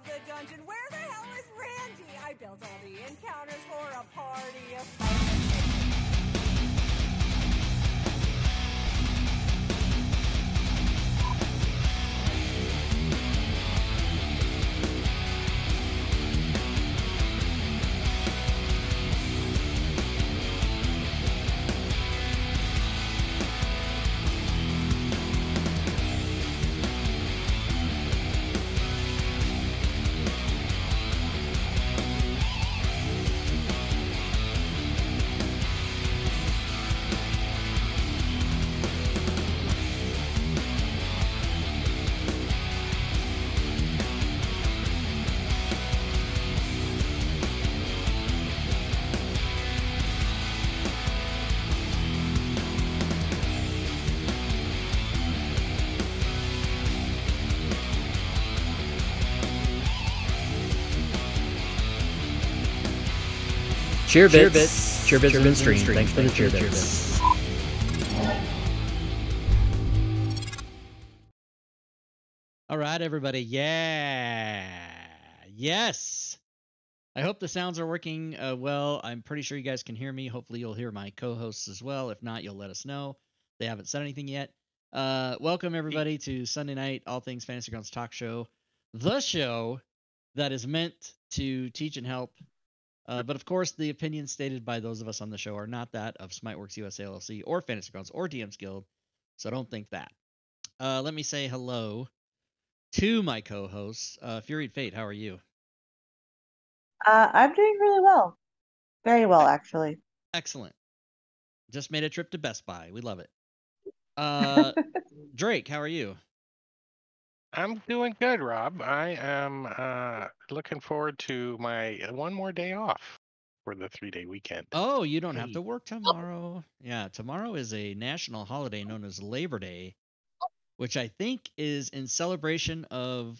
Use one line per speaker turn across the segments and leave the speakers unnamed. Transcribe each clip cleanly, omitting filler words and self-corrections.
of the dungeon. Where the hell is Randy? I built all the encounters for a party of pirates.
Cheer bits in stream. Thanks for the cheer bits. All right, everybody. Yeah. Yes. I hope the sounds are working well. I'm pretty sure you guys can hear me. Hopefully you'll hear my co-hosts as well. If not, you'll let us know. They haven't said anything yet. Welcome, everybody, to Sunday Night All Things Fantasy Grounds Talk Show, the show that is meant to teach and help. But of course, the opinions stated by those of us on the show are not that of Smiteworks USA LLC or Fantasy Grounds or DM's Guild, so don't think that. Let me say hello to my co-hosts. Fury Fate, how are you?
I'm doing really well. Very well, actually.
Excellent. Just made a trip to Best Buy. We love it. Drake, how are you?
I'm doing good, Rob. I am looking forward to my one more day off for the 3-day weekend.
Oh, you don't have to work tomorrow. Yeah, tomorrow is a national holiday known as Labor Day, which I think is in celebration of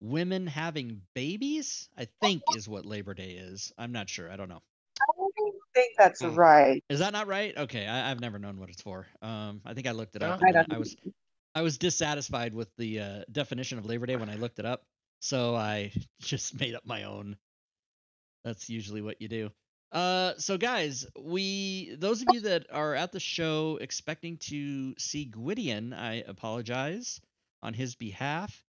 women having babies. I think is what Labor Day is. I'm not sure. I don't know.
I don't think that's right.
Is that not right? Okay, I've never known what it's for. I think I looked it up. I was dissatisfied with the definition of Labor Day when I looked it up, so I just made up my own. That's usually what you do. So guys, those of you that are at the show expecting to see Gwydion, I apologize on his behalf.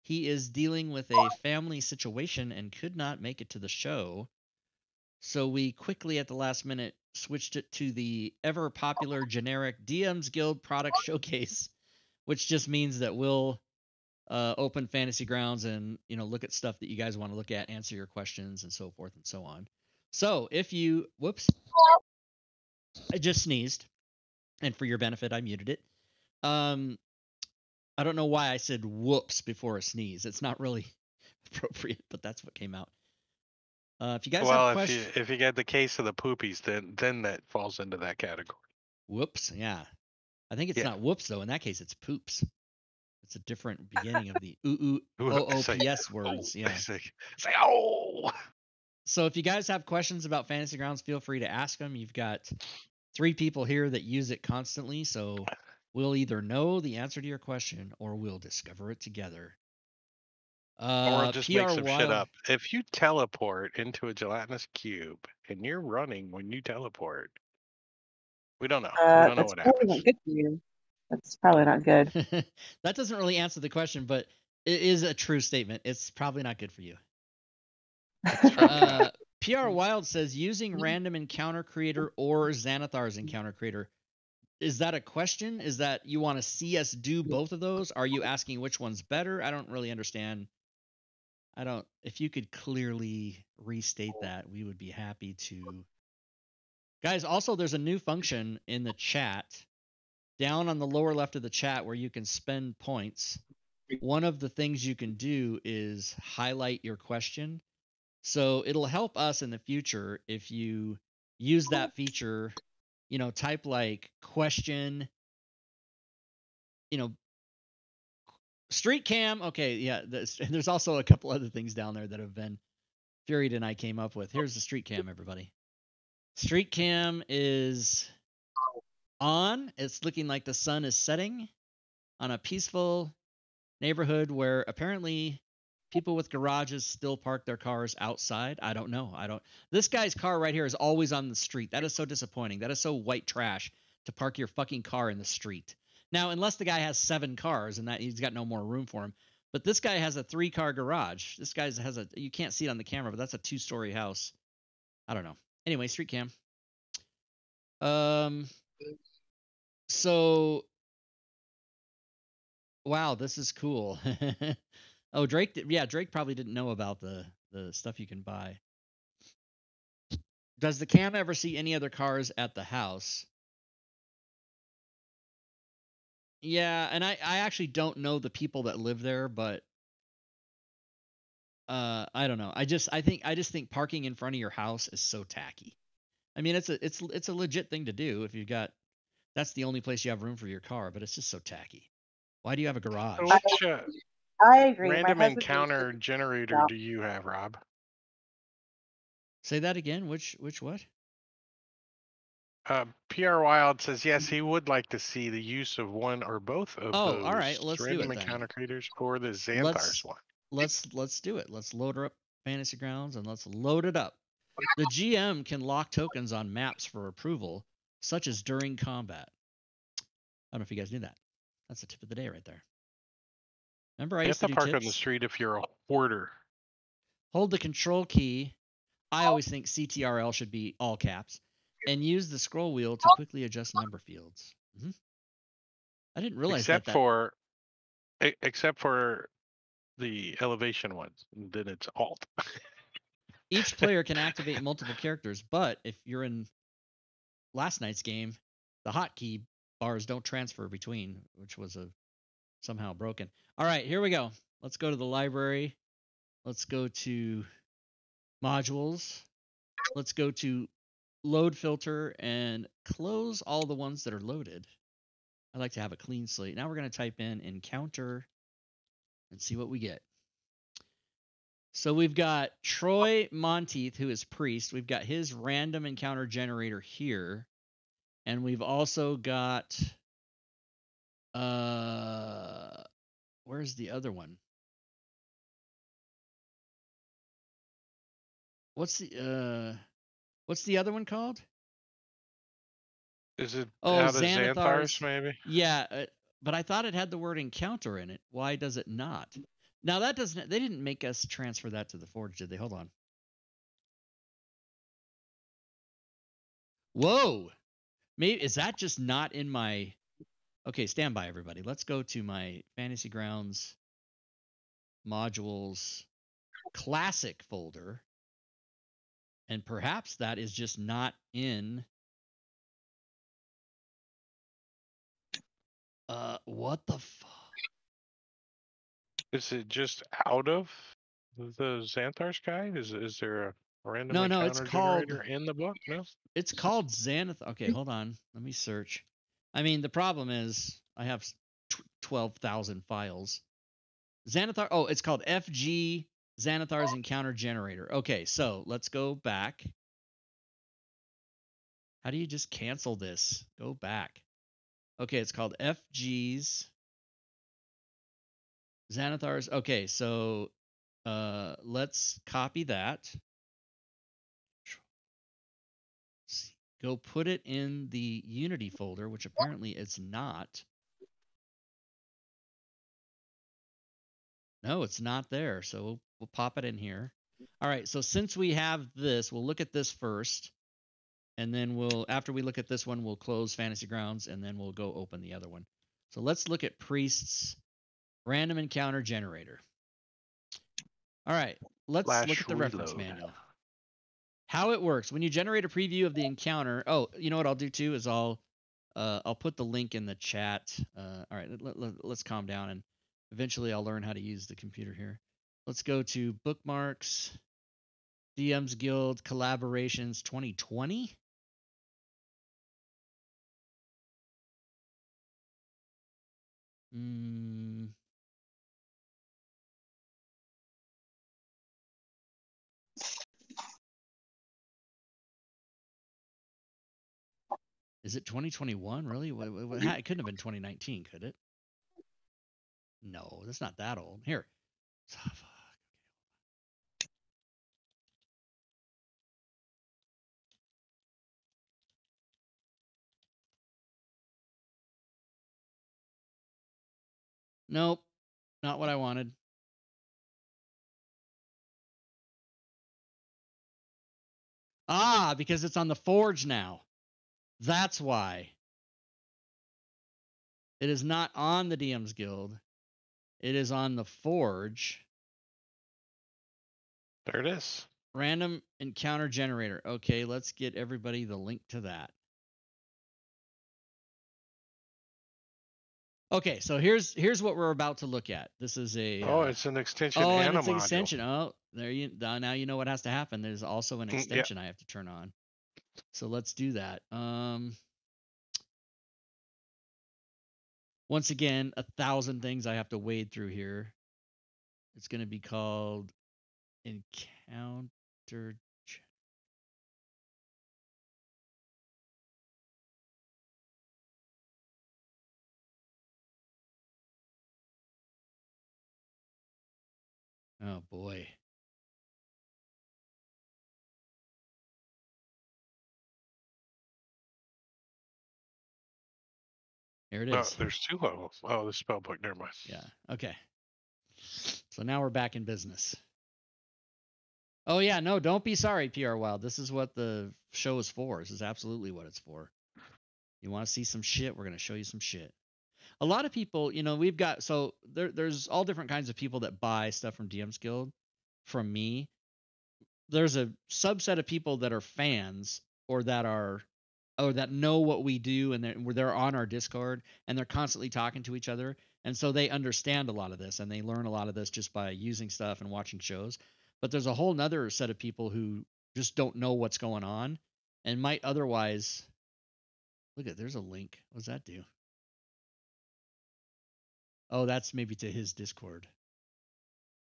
He is dealing with a family situation and could not make it to the show. So we quickly at the last minute switched it to the ever popular generic DM's Guild product showcase, which just means that we'll open Fantasy Grounds and look at stuff that you guys want to look at, answer your questions, and so forth and so on. So if you, whoops, I just sneezed, and for your benefit, I muted it. I don't know why I said whoops before a sneeze. It's not really appropriate, but that's what came out. If you guys have questions,
if you get the case of the poopies, then that falls into that category.
Whoops, yeah. I think it's not whoops though. In that case, it's poops. It's a different beginning of the OOPS words. Yeah.
Say oh.
So if you guys have questions about Fantasy Grounds, feel free to ask them. You've got 3 people here that use it constantly, so we'll either know the answer to your question or we'll discover it together.
Or just make some shit up. If you teleport into a gelatinous cube and you're running when you teleport, we don't know. We don't know what happens.
Not good for you. That's probably not good.
That doesn't really answer the question, but it is a true statement. It's probably not good for you. PR Wild says using random encounter creator or Xanathar's encounter creator. Is that a question? Is that you want to see us do both of those? Are you asking which one's better? I don't really understand. If you could clearly restate that, we would be happy to. Guys, also there's a new function in the chat down on the lower left of the chat where you can spend points. One of the things you can do is highlight your question. So it'll help us in the future if you use that feature, type like question, street cam. Okay. Yeah. There's also a couple other things down there that have been Fury and I came up with. Here's the street cam, everybody. Street cam is on. It's looking like the sun is setting on a peaceful neighborhood where apparently people with garages still park their cars outside? I don't know. This guy's car right here is always on the street. That is so disappointing. That is so white trash to park your fucking car in the street. Now, unless the guy has 7 cars and that he's got no more room for him. But this guy has a 3-car garage. This guy has you can't see it on the camera, but that's a 2-story house. I don't know. Anyway, street cam. So, wow, this is cool. Oh, Drake probably didn't know about the stuff you can buy. Does the cam ever see any other cars at the house? Yeah, and I actually don't know the people that live there, but I don't know. I just think parking in front of your house is so tacky. I mean, it's a legit thing to do if you've got, that's the only place you have room for your car, but it's just so tacky. Why do you have a garage?
Which
I agree.
random encounter generator do you have, Rob?
Say that again. Which what?
PR Wild says yes, he would like to see the use of one or both of those
all right, let's
random
do it
encounter
then.
creators for the Xanthars one.
Let's do it. Let's load her up Fantasy Grounds and let's load it up. The GM can lock tokens on maps for approval, such as during combat. I don't know if you guys knew that. That's the tip of the day right there. Remember, I used to do
park
tips?
on the street if you're a hoarder.
Hold the control key. I always think CTRL should be all caps. And use the scroll wheel to quickly adjust member fields. Mm-hmm. I didn't realize
except for the elevation ones. Then it's Alt.
Each player can activate multiple characters, but if you're in last night's game, the hotkey bars don't transfer between, which was somehow broken. All right, here we go. Let's go to the library. Let's go to modules. Let's go to load filter and close all the ones that are loaded. I like to have a clean slate. Now we're going to type in encounter and see what we get. So we've got Troy Monteith, who is priest. We've got his random encounter generator here. And we've also got where's the other one? What's the other one called?
Is it out of
Xanthars,
maybe?
Yeah, but I thought it had the word encounter in it. Why does it not? Now that doesn't. They didn't make us transfer that to the Forge, did they? Hold on. Whoa, maybe is that just not in my? Okay, stand by, everybody. Let's go to my Fantasy Grounds modules classic folder, and perhaps that is just not in. What the fuck?
Is it just out of the Xanthars guide? Is there a random encounter generator in the book? No?
It's called Xanath. Okay, hold on. Let me search. I mean, the problem is I have 12,000 files. Xanathar. Oh, it's called FG Xanathar's Encounter Generator. Okay, so let's go back. How do you just cancel this? Go back. Okay, it's called FG's Xanathar's. Okay, so let's copy that. Go put it in the Unity folder, which apparently it's not. No, it's not there. So we'll pop it in here. All right, so since we have this, we'll look at this first. And then after we look at this one, we'll close Fantasy Grounds, and then we'll go open the other one. So let's look at Priest's Random Encounter Generator. All right, let's look at the reference manual. How it works. When you generate a preview of the encounter, you know what I'll do too is I'll put the link in the chat. All right, let's calm down, and eventually I'll learn how to use the computer here. Let's go to Bookmarks, DM's Guild, Collaborations 2020. Is it 2021? Really? It couldn't have been 2019, could it? No, that's not that old. Here. Nope, not what I wanted. Ah, because it's on the Forge now. That's why. It is not on the DM's Guild. It is on the Forge.
There it is.
Random encounter generator. Okay, let's get everybody the link to that. Okay, so here's what we're about to look at. This is a
it's an extension
and
and
it's
a
an
module.
extension. Oh, now you know what has to happen. There's also an extension I have to turn on. So let's do that. Once again, 1,000 things I have to wade through here. It's going to be called Encounter. Oh boy. Here it is.
No, there's 2 of them. Oh, the spell book. Never mind.
Yeah. Okay. So now we're back in business. Oh yeah, no, don't be sorry, PR Wild. This is what the show is for. This is absolutely what it's for. You want to see some shit? We're gonna show you some shit. A lot of people, we've got there's all different kinds of people that buy stuff from DM's Guild from me. There's a subset of people that are fans or that know what we do, and they're on our Discord and they're constantly talking to each other, and so they understand a lot of this and they learn a lot of this just by using stuff and watching shows. But there's a whole nother set of people who just don't know what's going on and might otherwise there's a link. What does that do? Oh, that's maybe to his Discord.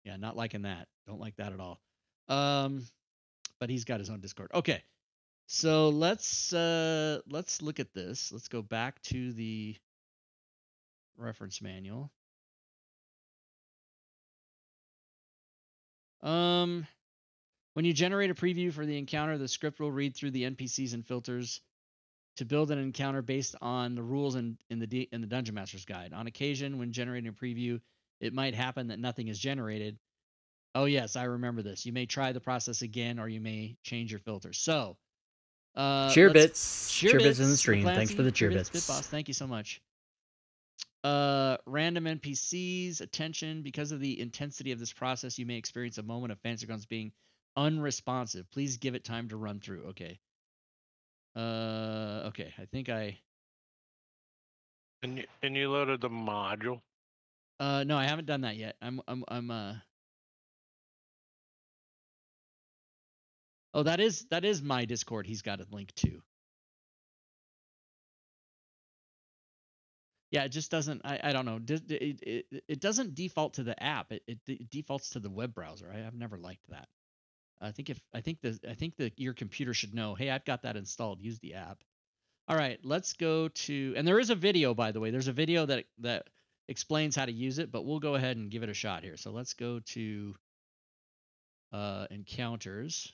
Yeah, not liking that. Don't like that at all. But he's got his own Discord. Okay. So let's look at this. Let's go back to the reference manual. When you generate a preview for the encounter, the script will read through the NPCs and filters to build an encounter based on the rules in the Dungeon Master's Guide. On occasion, when generating a preview, it might happen that nothing is generated. Oh yes, I remember this. You may try the process again, or you may change your filter. So,
cheer bits in the stream. Thanks for the cheer bits.
Spitboss, thank you so much. Random NPCs, attention. Because of the intensity of this process, you may experience a moment of Fantasy Grounds being unresponsive. Please give it time to run through. Okay. Okay. I think I.
And you loaded the module?
No, I haven't done that yet. Oh, that is my Discord. He's got a link to. Yeah, it just doesn't. I don't know. It doesn't default to the app. It defaults to the web browser. I've never liked that. I think your computer should know. Hey, I've got that installed. Use the app. All right, let's go to. And there is a video, by the way. There's a video that explains how to use it, but we'll go ahead and give it a shot here. So let's go to encounters.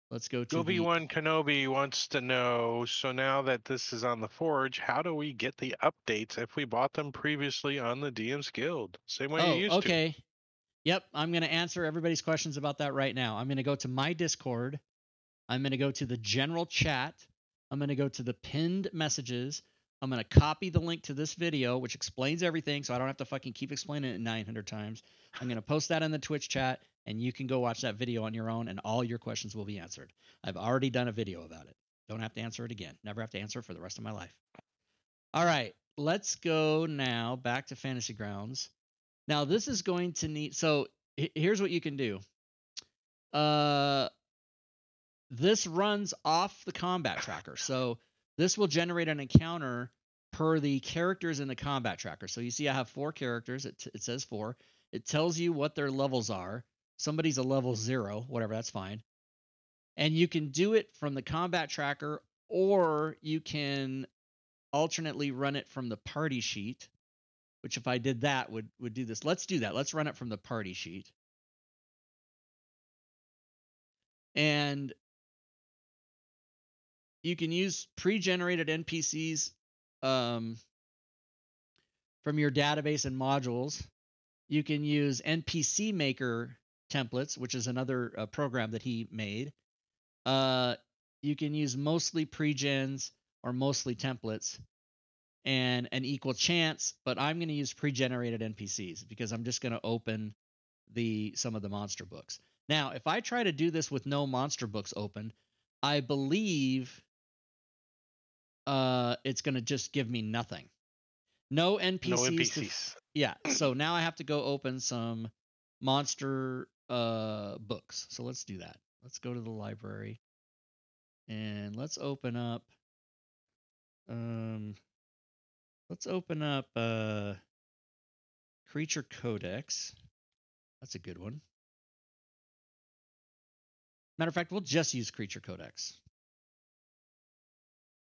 Let's go to
Obi-Wan Kenobi wants to know, so now that this is on the Forge, how do we get the updates if we bought them previously on the DM's Guild? Same way you used to.
Okay. Yep, I'm going to answer everybody's questions about that right now. I'm going to go to my Discord. I'm going to go to the general chat. I'm going to go to the pinned messages. I'm going to copy the link to this video, which explains everything, so I don't have to fucking keep explaining it 900 times. I'm going to post that in the Twitch chat, and you can go watch that video on your own, and all your questions will be answered. I've already done a video about it. Don't have to answer it again. Never have to answer it for the rest of my life. All right, let's go now back to Fantasy Grounds. Now, this is going to need... So, here's what you can do. This runs off the combat tracker. So, this will generate an encounter per the characters in the combat tracker. So, you see I have 4 characters. It says 4. It tells you what their levels are. Somebody's a level 0. Whatever, that's fine. And you can do it from the combat tracker, or you can alternately run it from the party sheet, which if I did that would do this. Let's do that. Let's run it from the party sheet. And you can use pre-generated NPCs from your database and modules. You can use Npc Maker Templates, which is another program that he made. You can use mostly pregens or mostly templates and an equal chance, but I'm going to use pre-generated NPCs because I'm just going to open some of the monster books. Now, if I try to do this with no monster books open, I believe it's going to just give me nothing. No NPCs.
No NPCs.
Yeah, so now I have to go open some monster books. So let's do that. Let's go to the library and let's open up Creature Codex. That's a good one. Matter of fact, we'll just use Creature Codex.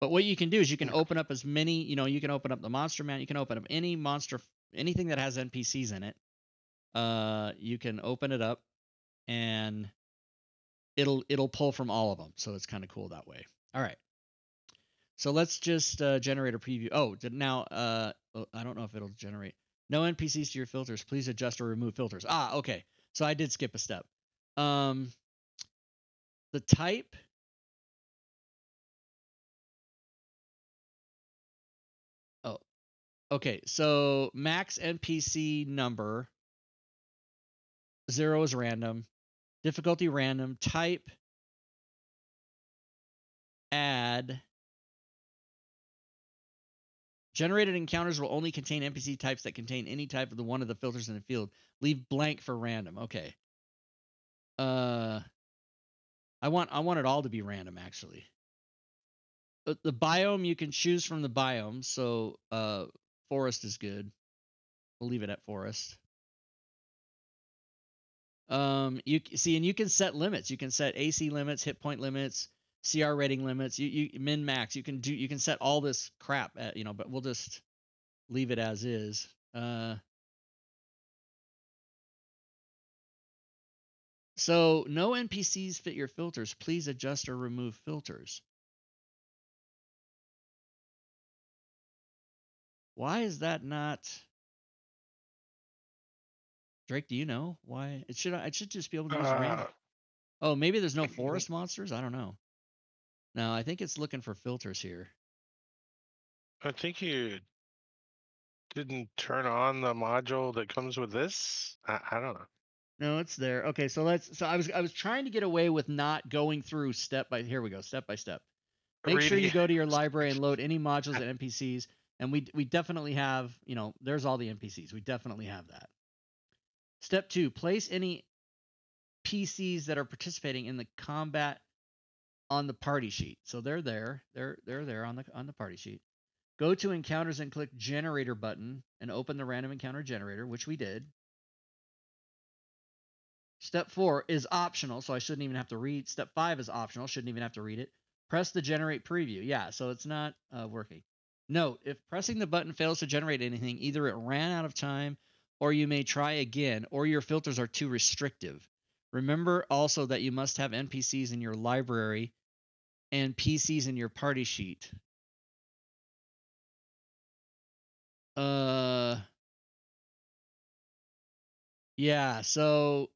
But what you can do is you can open up as many, you can open up the monster man, you can open up any monster, anything that has NPCs in it. You can open it up and it'll pull from all of them. So it's kind of cool that way. All right. So let's just generate a preview. Oh, now I don't know if it'll generate. No NPCs to your filters. Please adjust or remove filters. Okay. So I did skip a step. The type. Oh, okay. So max NPC number. 0 is random. Difficulty random. Type. Add. Generated encounters will only contain NPC types that contain any type of one of the filters in the field. Leave blank for random. Okay. I want it all to be random, actually. The biome, you can choose from the biome. So forest is good. We'll leave it at forest. You see, and you can set limits. You can set AC limits, hit point limits, CR rating limits. You min max. You can set all this crap at, but we'll just leave it as is. So no NPCs fit your filters. Please adjust or remove filters. Why is that not? Drake, do you know why? It should just be able to use random. Oh, maybe there's no forest monsters? I don't know. No, I think it's looking for filters here.
I think you didn't turn on the module that comes with this. I don't know.
No, it's there. Okay, so I was trying to get away with not going through step by step. Make sure you go to your library and load any modules and NPCs. And we definitely have, there's all the NPCs. We definitely have that. Step 2, place any PCs that are participating in the combat on the party sheet. So they're there. They're there on the party sheet. Go to encounters and click generator button and open the random encounter generator, which we did. Step 4 is optional, so I shouldn't even have to read. Step 5 is optional, shouldn't even have to read it. Press the generate preview. Yeah, so it's not working. Note, if pressing the button fails to generate anything, either it ran out of time or you may try again, or your filters are too restrictive. Remember also that you must have NPCs in your library and PCs in your party sheet. Yeah, so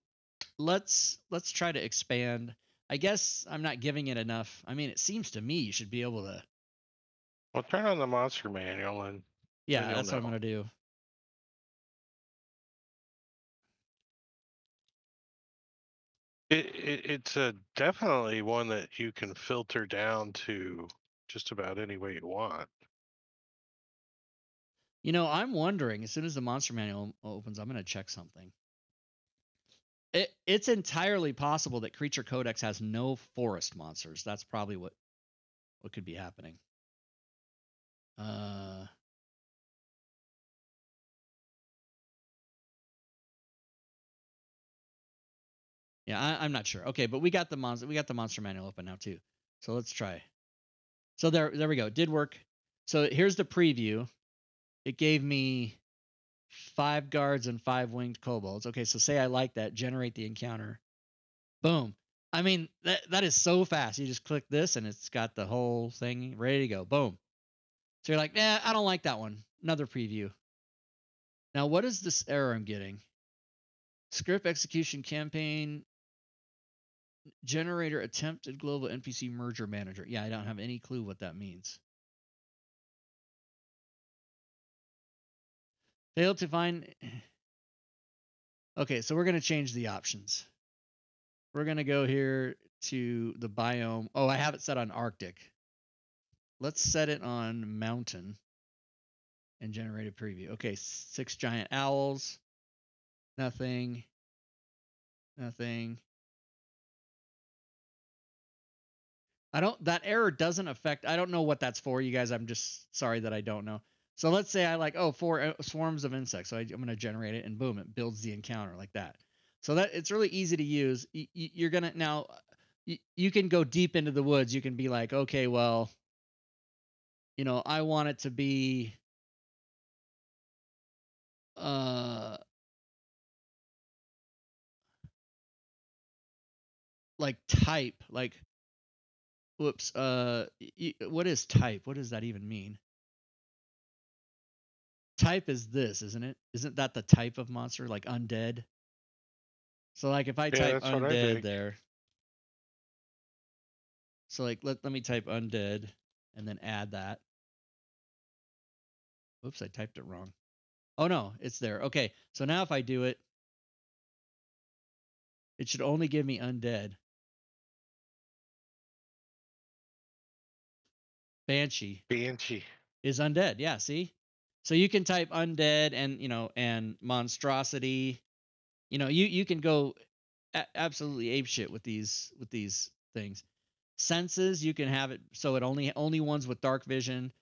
let's try to expand. I guess I'm not giving it enough. I mean, it seems to me you should be able to.
Well, turn on the monster manual and.
Yeah, that's what I'm gonna do.
It's definitely one that you can filter down to just about any way you want.
I'm wondering, as soon as the monster manual opens, I'm going to check something. It's entirely possible that Creature Codex has no forest monsters. That's probably what could be happening. Yeah, I'm not sure. Okay, but we got the monster manual open now too. So let's try. So there we go. It did work. So here's the preview. It gave me 5 guards and 5 winged kobolds. Okay, so say I like that. Generate the encounter. Boom. I mean, that is so fast. You just click this and it's got the whole thing ready to go. Boom. So you're like, nah, I don't like that one. Another preview. Now, what is this error I'm getting? Script execution campaign generator attempted global NPC merger manager. Yeah, I don't have any clue what that means. Failed to find. Okay, so we're going to change the options. We're going to go here to the biome. Oh, I have it set on Arctic. Let's set it on mountain and generate a preview. Okay, 6 giant owls. Nothing. Nothing. That error doesn't affect, I don't know what that's for, you guys. I'm just sorry that I don't know. So let's say I like, 4 swarms of insects. So I'm going to generate it and boom, it builds the encounter like that. So that it's really easy to use. You're going to now, you can go deep into the woods. You can be like, okay, well, I want it to be, like type, like, whoops, what is type? What does that even mean? Type is this, isn't it? Isn't that the type of monster, like undead? So like if I type undead there, so like let me type undead and then add that. Oops, I typed it wrong. Oh no, it's there. Okay, so now if I do it, it should only give me undead. Banshee is undead. Yeah, see? So you can type undead and and monstrosity. You can go absolutely apeshit with these things. Senses, you can have it so it only ones with dark vision.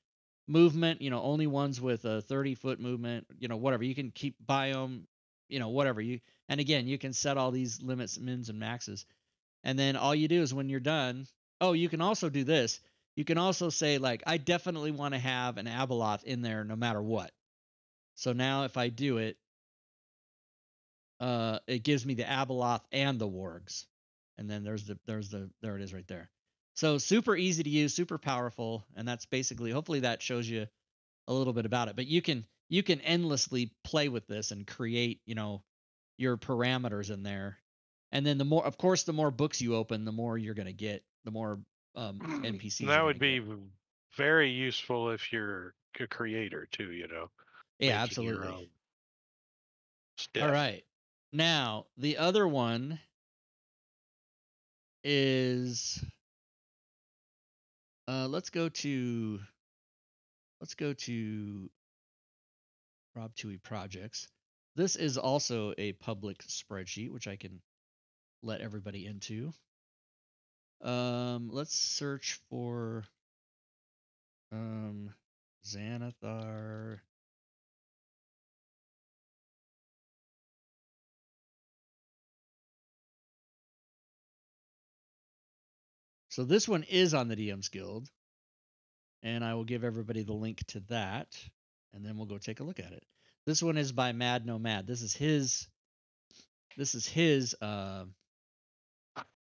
Movement, only ones with a 30-foot movement, whatever. You can keep biome, whatever. And again, you can set all these limits, mins and maxes. And then all you do is when you're done, you can also do this. You can also say like, I definitely want to have an Abeloth in there no matter what. So now if I do it, it gives me the Abeloth and the wargs. And then there it is right there. So super easy to use, super powerful. And that's basically, hopefully that shows you a little bit about it. But you can endlessly play with this and create, your parameters in there. And then the more books you open, the more you're going to get, the more NPCs.
That would be very useful if you're a creator too,
Yeah, absolutely. All right. Now, the other one is let's go to Rob Tui projects. This is also a public spreadsheet, which I can let everybody into. Let's search for Xanathar. So this one is on the DM's Guild, and I will give everybody the link to that, and then we'll go take a look at it. This one is by Mad Nomad. This is his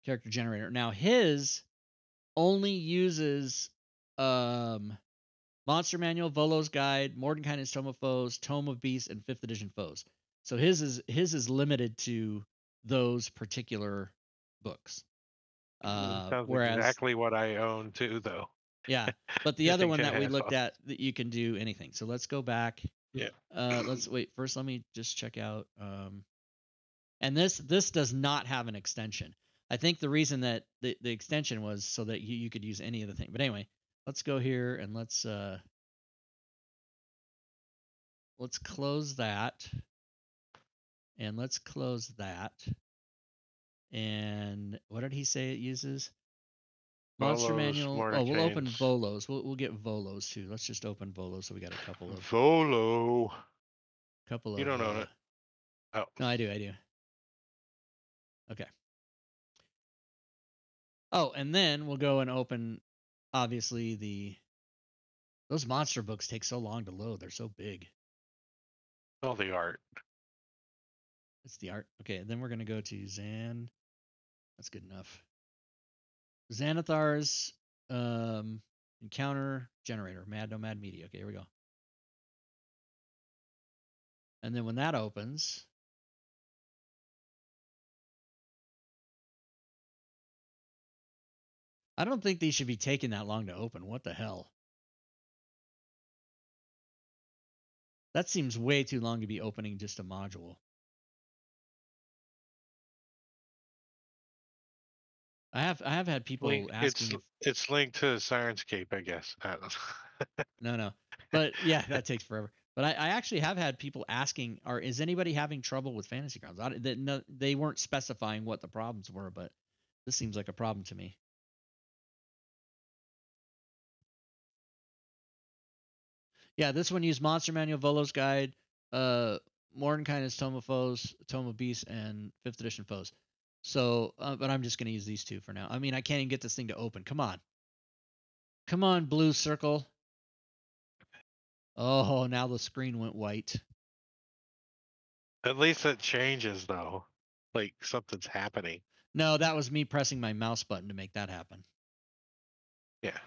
character generator. Now his only uses Monster Manual, Volo's Guide, Mordenkainen's Tome of Foes, Tome of Beasts, and 5th edition foes. So his is limited to those particular books.
Sounds
whereas,
exactly what I own too, though.
Yeah, but the other one that we looked at, that you can do anything. So let's go back.
Yeah.
Let's wait. First, let me just check out. And this does not have an extension. I think the reason that the extension was so that you could use any of the thing. But anyway, let's go here and let's close that. And let's close that. And what did he say it uses? Monster Manual. We'll open Volos. We'll get Volos too. Let's just open Volos. So we got a couple of
Volo.
You
don't own it. Oh.
No, I do. Okay. Oh, and then we'll go and open. Obviously, those monster books take so long to load. They're so big.
Oh, the art.
It's the art. Okay, then we're gonna go to Zan. That's good enough. Xanathar's encounter generator, Mad Nomad Media. Okay, here we go. And then when that opens, I don't think these should be taking that long to open. What the hell? That seems way too long to be opening just a module. I have had people asking.
It's linked to Sirenscape, I guess. I don't
know. No. But yeah, that takes forever. But I actually have had people asking, is anybody having trouble with Fantasy Grounds? They weren't specifying what the problems were, but this seems like a problem to me. Yeah, this one used Monster Manual, Volo's Guide, Mordenkainen's Tome of Foes, Tome of Beasts, and 5th edition Foes. So, but I'm just going to use these two for now. I mean, I can't even get this thing to open. Come on. Come on, blue circle. Oh, now the screen went white.
At least it changes, though. Like something's happening.
No, that was me pressing my mouse button to make that happen.
Yeah.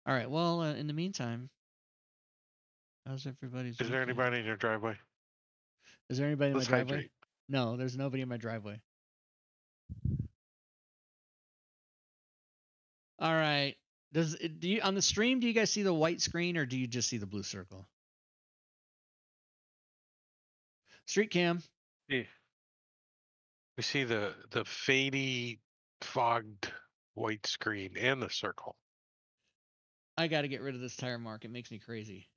All right. Well, in the meantime, how's everybody's?
Is there anybody in your driveway?
Is there anybody in my driveway? No, there's nobody in my driveway. All right. On the stream, do you guys see the white screen or do you just see the blue circle? Street cam.
Yeah. We see the fadey, fogged white screen and the circle.
I got to get rid of this tire mark. It makes me crazy.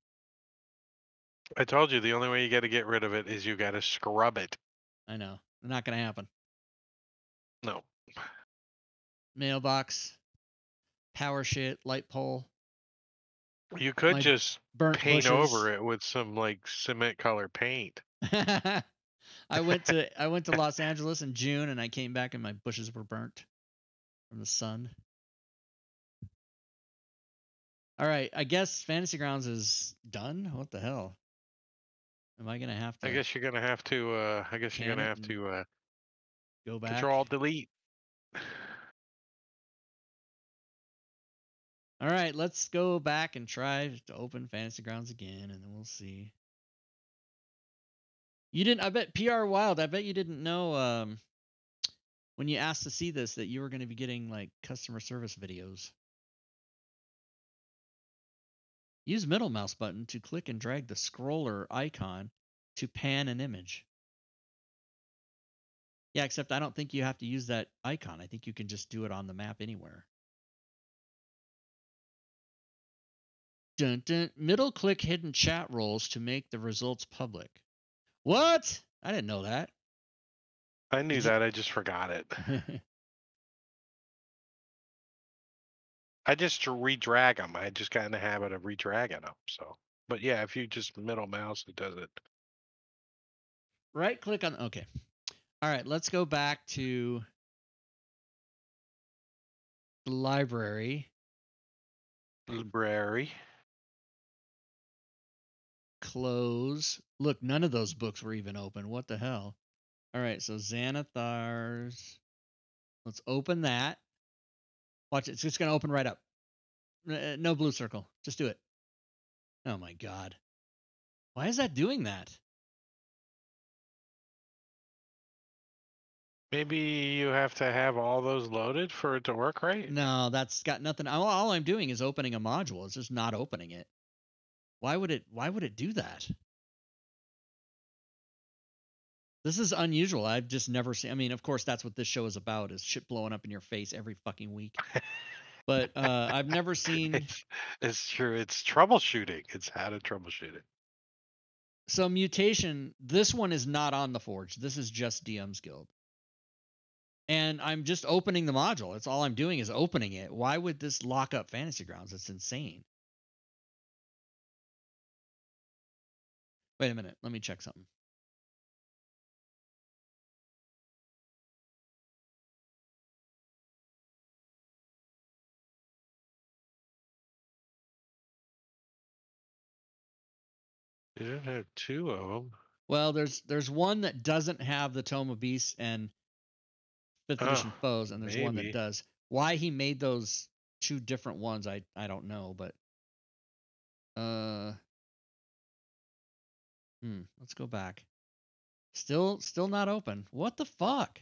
I told you the only way you got to get rid of it is you got to scrub it.
I know. Not going to happen.
No.
Mailbox. Power shit. Light pole.
You could just paint over it with some like cement color paint.
I went to Los Angeles in June and I came back and my bushes were burnt from the sun. All right, I guess Fantasy Grounds is done. What the hell? Am I gonna have to?
I guess you're gonna have to.
Go back.
Control Delete.
All right, let's go back and try to open Fantasy Grounds again, and then we'll see. You didn't. I bet PR Wild. I bet you didn't know when you asked to see this that you were going to be getting like customer service videos. Use middle mouse button to click and drag the scroller icon to pan an image. Yeah, except I don't think you have to use that icon. I think you can just do it on the map anywhere. Dun, dun. Middle click hidden chat roles to make the results public. What? I didn't know that.
I knew that. I just forgot it. I just redrag them. I just got in the habit of redragging them. So, but yeah, if you just middle mouse, it does it.
Right click on. Okay. All right. Let's go back to the library. Close. Look, none of those books were even open. What the hell? All right. So Xanathars. Let's open that. Watch it. It's just going to open right up. No blue circle. Just do it. Oh, my God. Why is that doing that?
Maybe you have to have all those loaded for it to work right?
No, that's got nothing. All I'm doing is opening a module. It's just not opening it. Why would it do that? This is unusual. I've just never seen. I mean, of course, that's what this show is about: is shit blowing up in your face every fucking week. But I've never seen.
It's true. It's troubleshooting. It's how to troubleshoot it.
So mutation. This one is not on the Forge. This is just DM's Guild. And I'm just opening the module. That's all I'm doing is opening it. Why would this lock up Fantasy Grounds? It's insane. Wait a minute. Let me check something.
You didn't have two of them.
Well, there's one that doesn't have the Tome of Beasts and 5th edition Foes, and there's one that does. Why he made those two different ones, I don't know, but Let's go back. Still not open. What the fuck?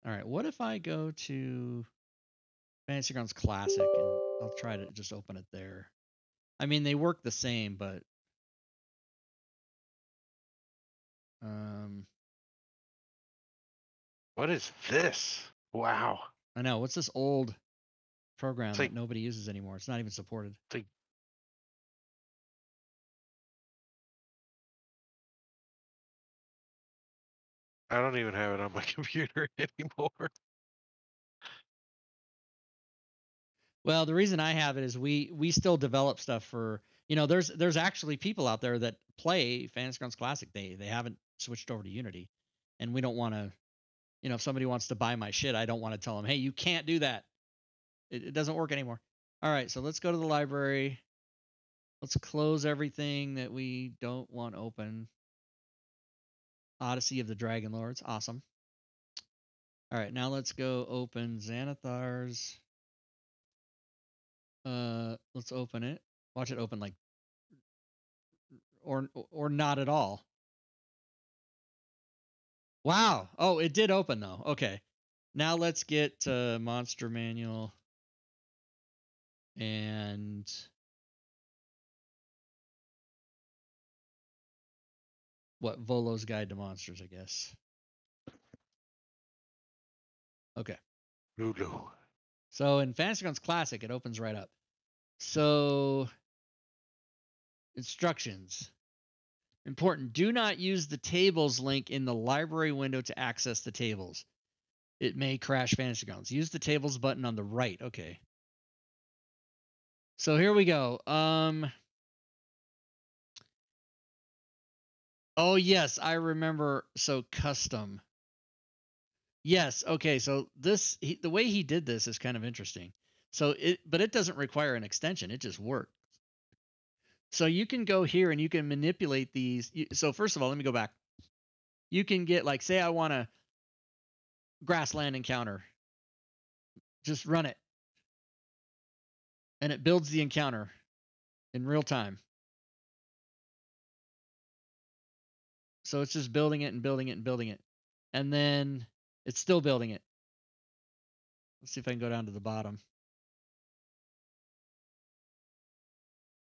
All right, what if I go to Fantasy Grounds Classic and I'll try to just open it there. I mean, they work the same, but
what is this? Wow.
I know. What's this old program that nobody uses anymore? It's not even supported.
I don't even have it on my computer anymore.
Well, the reason I have it is we still develop stuff for, there's actually people out there that play Fantasy Grounds Classic. They haven't switched over to Unity, and we don't want to, if somebody wants to buy my shit, I don't want to tell them, hey, you can't do that. It doesn't work anymore. All right, so let's go to the library. Let's close everything that we don't want open. Odyssey of the Dragon Lords, awesome. All right, now let's go open Xanathar's. Let's open it. Watch it open like, or not at all. Wow. Oh, it did open though. Okay. Now let's get Monster Manual and Volo's Guide to Monsters, I guess. Okay.
Lulu.
So in Fantasy Grounds Classic, it opens right up. So instructions. Important. Do not use the tables link in the library window to access the tables. It may crash Fantasy Grounds. Use the tables button on the right. Okay. So here we go. Oh yes, I remember. So custom. Yes. Okay. So the way he did this is kind of interesting. So but it doesn't require an extension. It just works. So you can go here and you can manipulate these. So first of all, let me go back. You can get, like, say I want a grassland encounter. Just run it. And it builds the encounter in real time. So it's just building it and building it and building it. And then it's still building it. Let's see if I can go down to the bottom.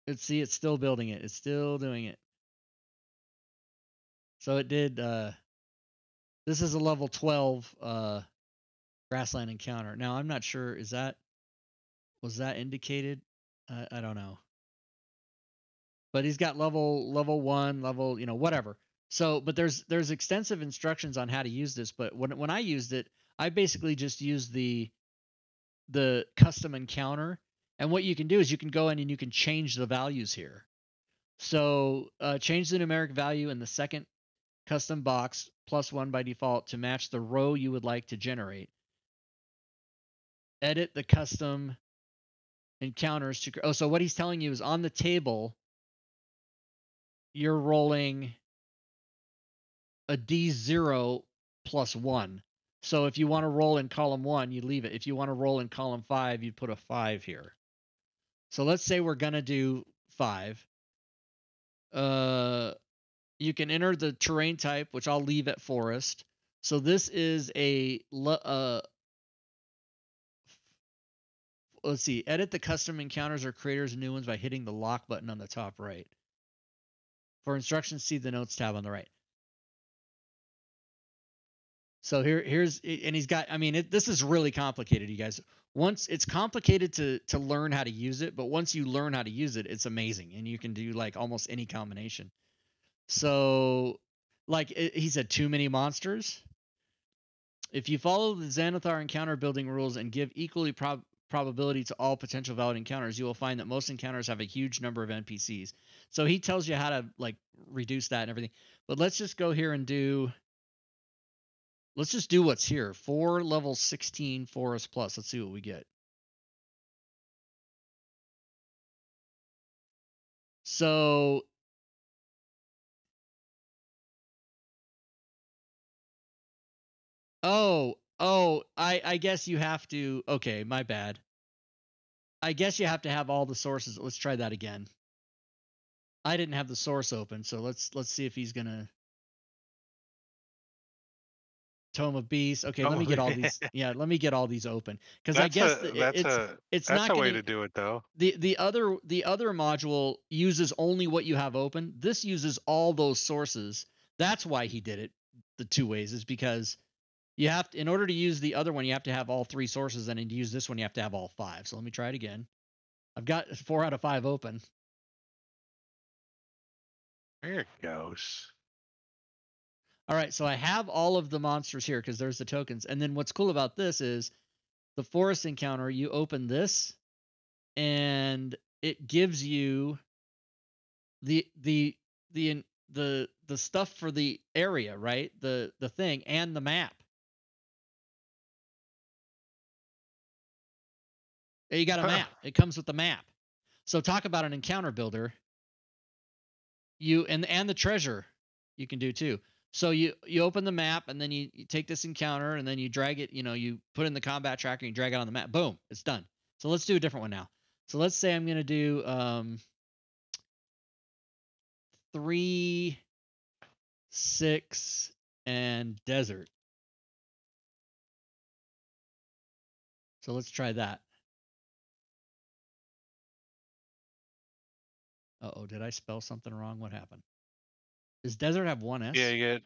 Let's see, it's still building it. It's still doing it. So it did, this is a level 12 grassland encounter. Now, I'm not sure, was that indicated? I don't know. But he's got level 1, level, whatever. So, but there's extensive instructions on how to use this. But when I used it, I basically just used the custom encounter. And what you can do is you can go in and you can change the values here. So change the numeric value in the second custom box +1 by default to match the row you would like to generate. Edit the custom encounters to. So what he's telling you is on the table, you're rolling a D0 +1. So if you want to roll in column 1, you leave it. If you want to roll in column 5, you put a 5 here. So let's say we're going to do 5. You can enter the terrain type, which I'll leave at forest. So this is let's see, edit the custom encounters or creators new ones by hitting the lock button on the top right. For instructions, see the notes tab on the right. So here's, and he's got, I mean, this is really complicated, you guys. Once it's complicated to learn how to use it, but once you learn how to use it, it's amazing. And you can do like almost any combination. So like he said, too many monsters. If you follow the Xanathar encounter building rules and give equally probability to all potential valid encounters, you will find that most encounters have a huge number of NPCs. So he tells you how to like reduce that and everything. But let's just go here and let's just do what's here. 4 level 16 forest plus. Let's see what we get. So I guess you have to, okay, my bad. I guess you have to have all the sources. Let's try that again. I didn't have the source open, so let's see if he's gonna. Tome of Beasts. Okay, let me get all these. Yeah, let me get all these open because I guess it's not
a way to do it though.
The other module uses only what you have open. This uses all those sources. That's why he did it the 2 ways, is because you have to, in order to use the other one, you have to have all 3 sources, and to use this one, you have to have all 5. So let me try it again. I've got 4 out of 5 open.
There it goes.
All right, so I have all of the monsters here because there's the tokens. And then what's cool about this is the forest encounter, you open this and it gives you the stuff for the area, right? The thing and the map. You got a map. It comes with the map. So talk about an encounter builder. You and the treasure you can do too. So you open the map, and then you take this encounter, and then you drag it, you put in the combat tracker, and you drag it on the map. Boom, it's done. So let's do a different one now. So let's say I'm going to do 3, 6, and desert. So let's try that. Uh-oh, did I spell something wrong? What happened? Does desert have 1 S?
Yeah,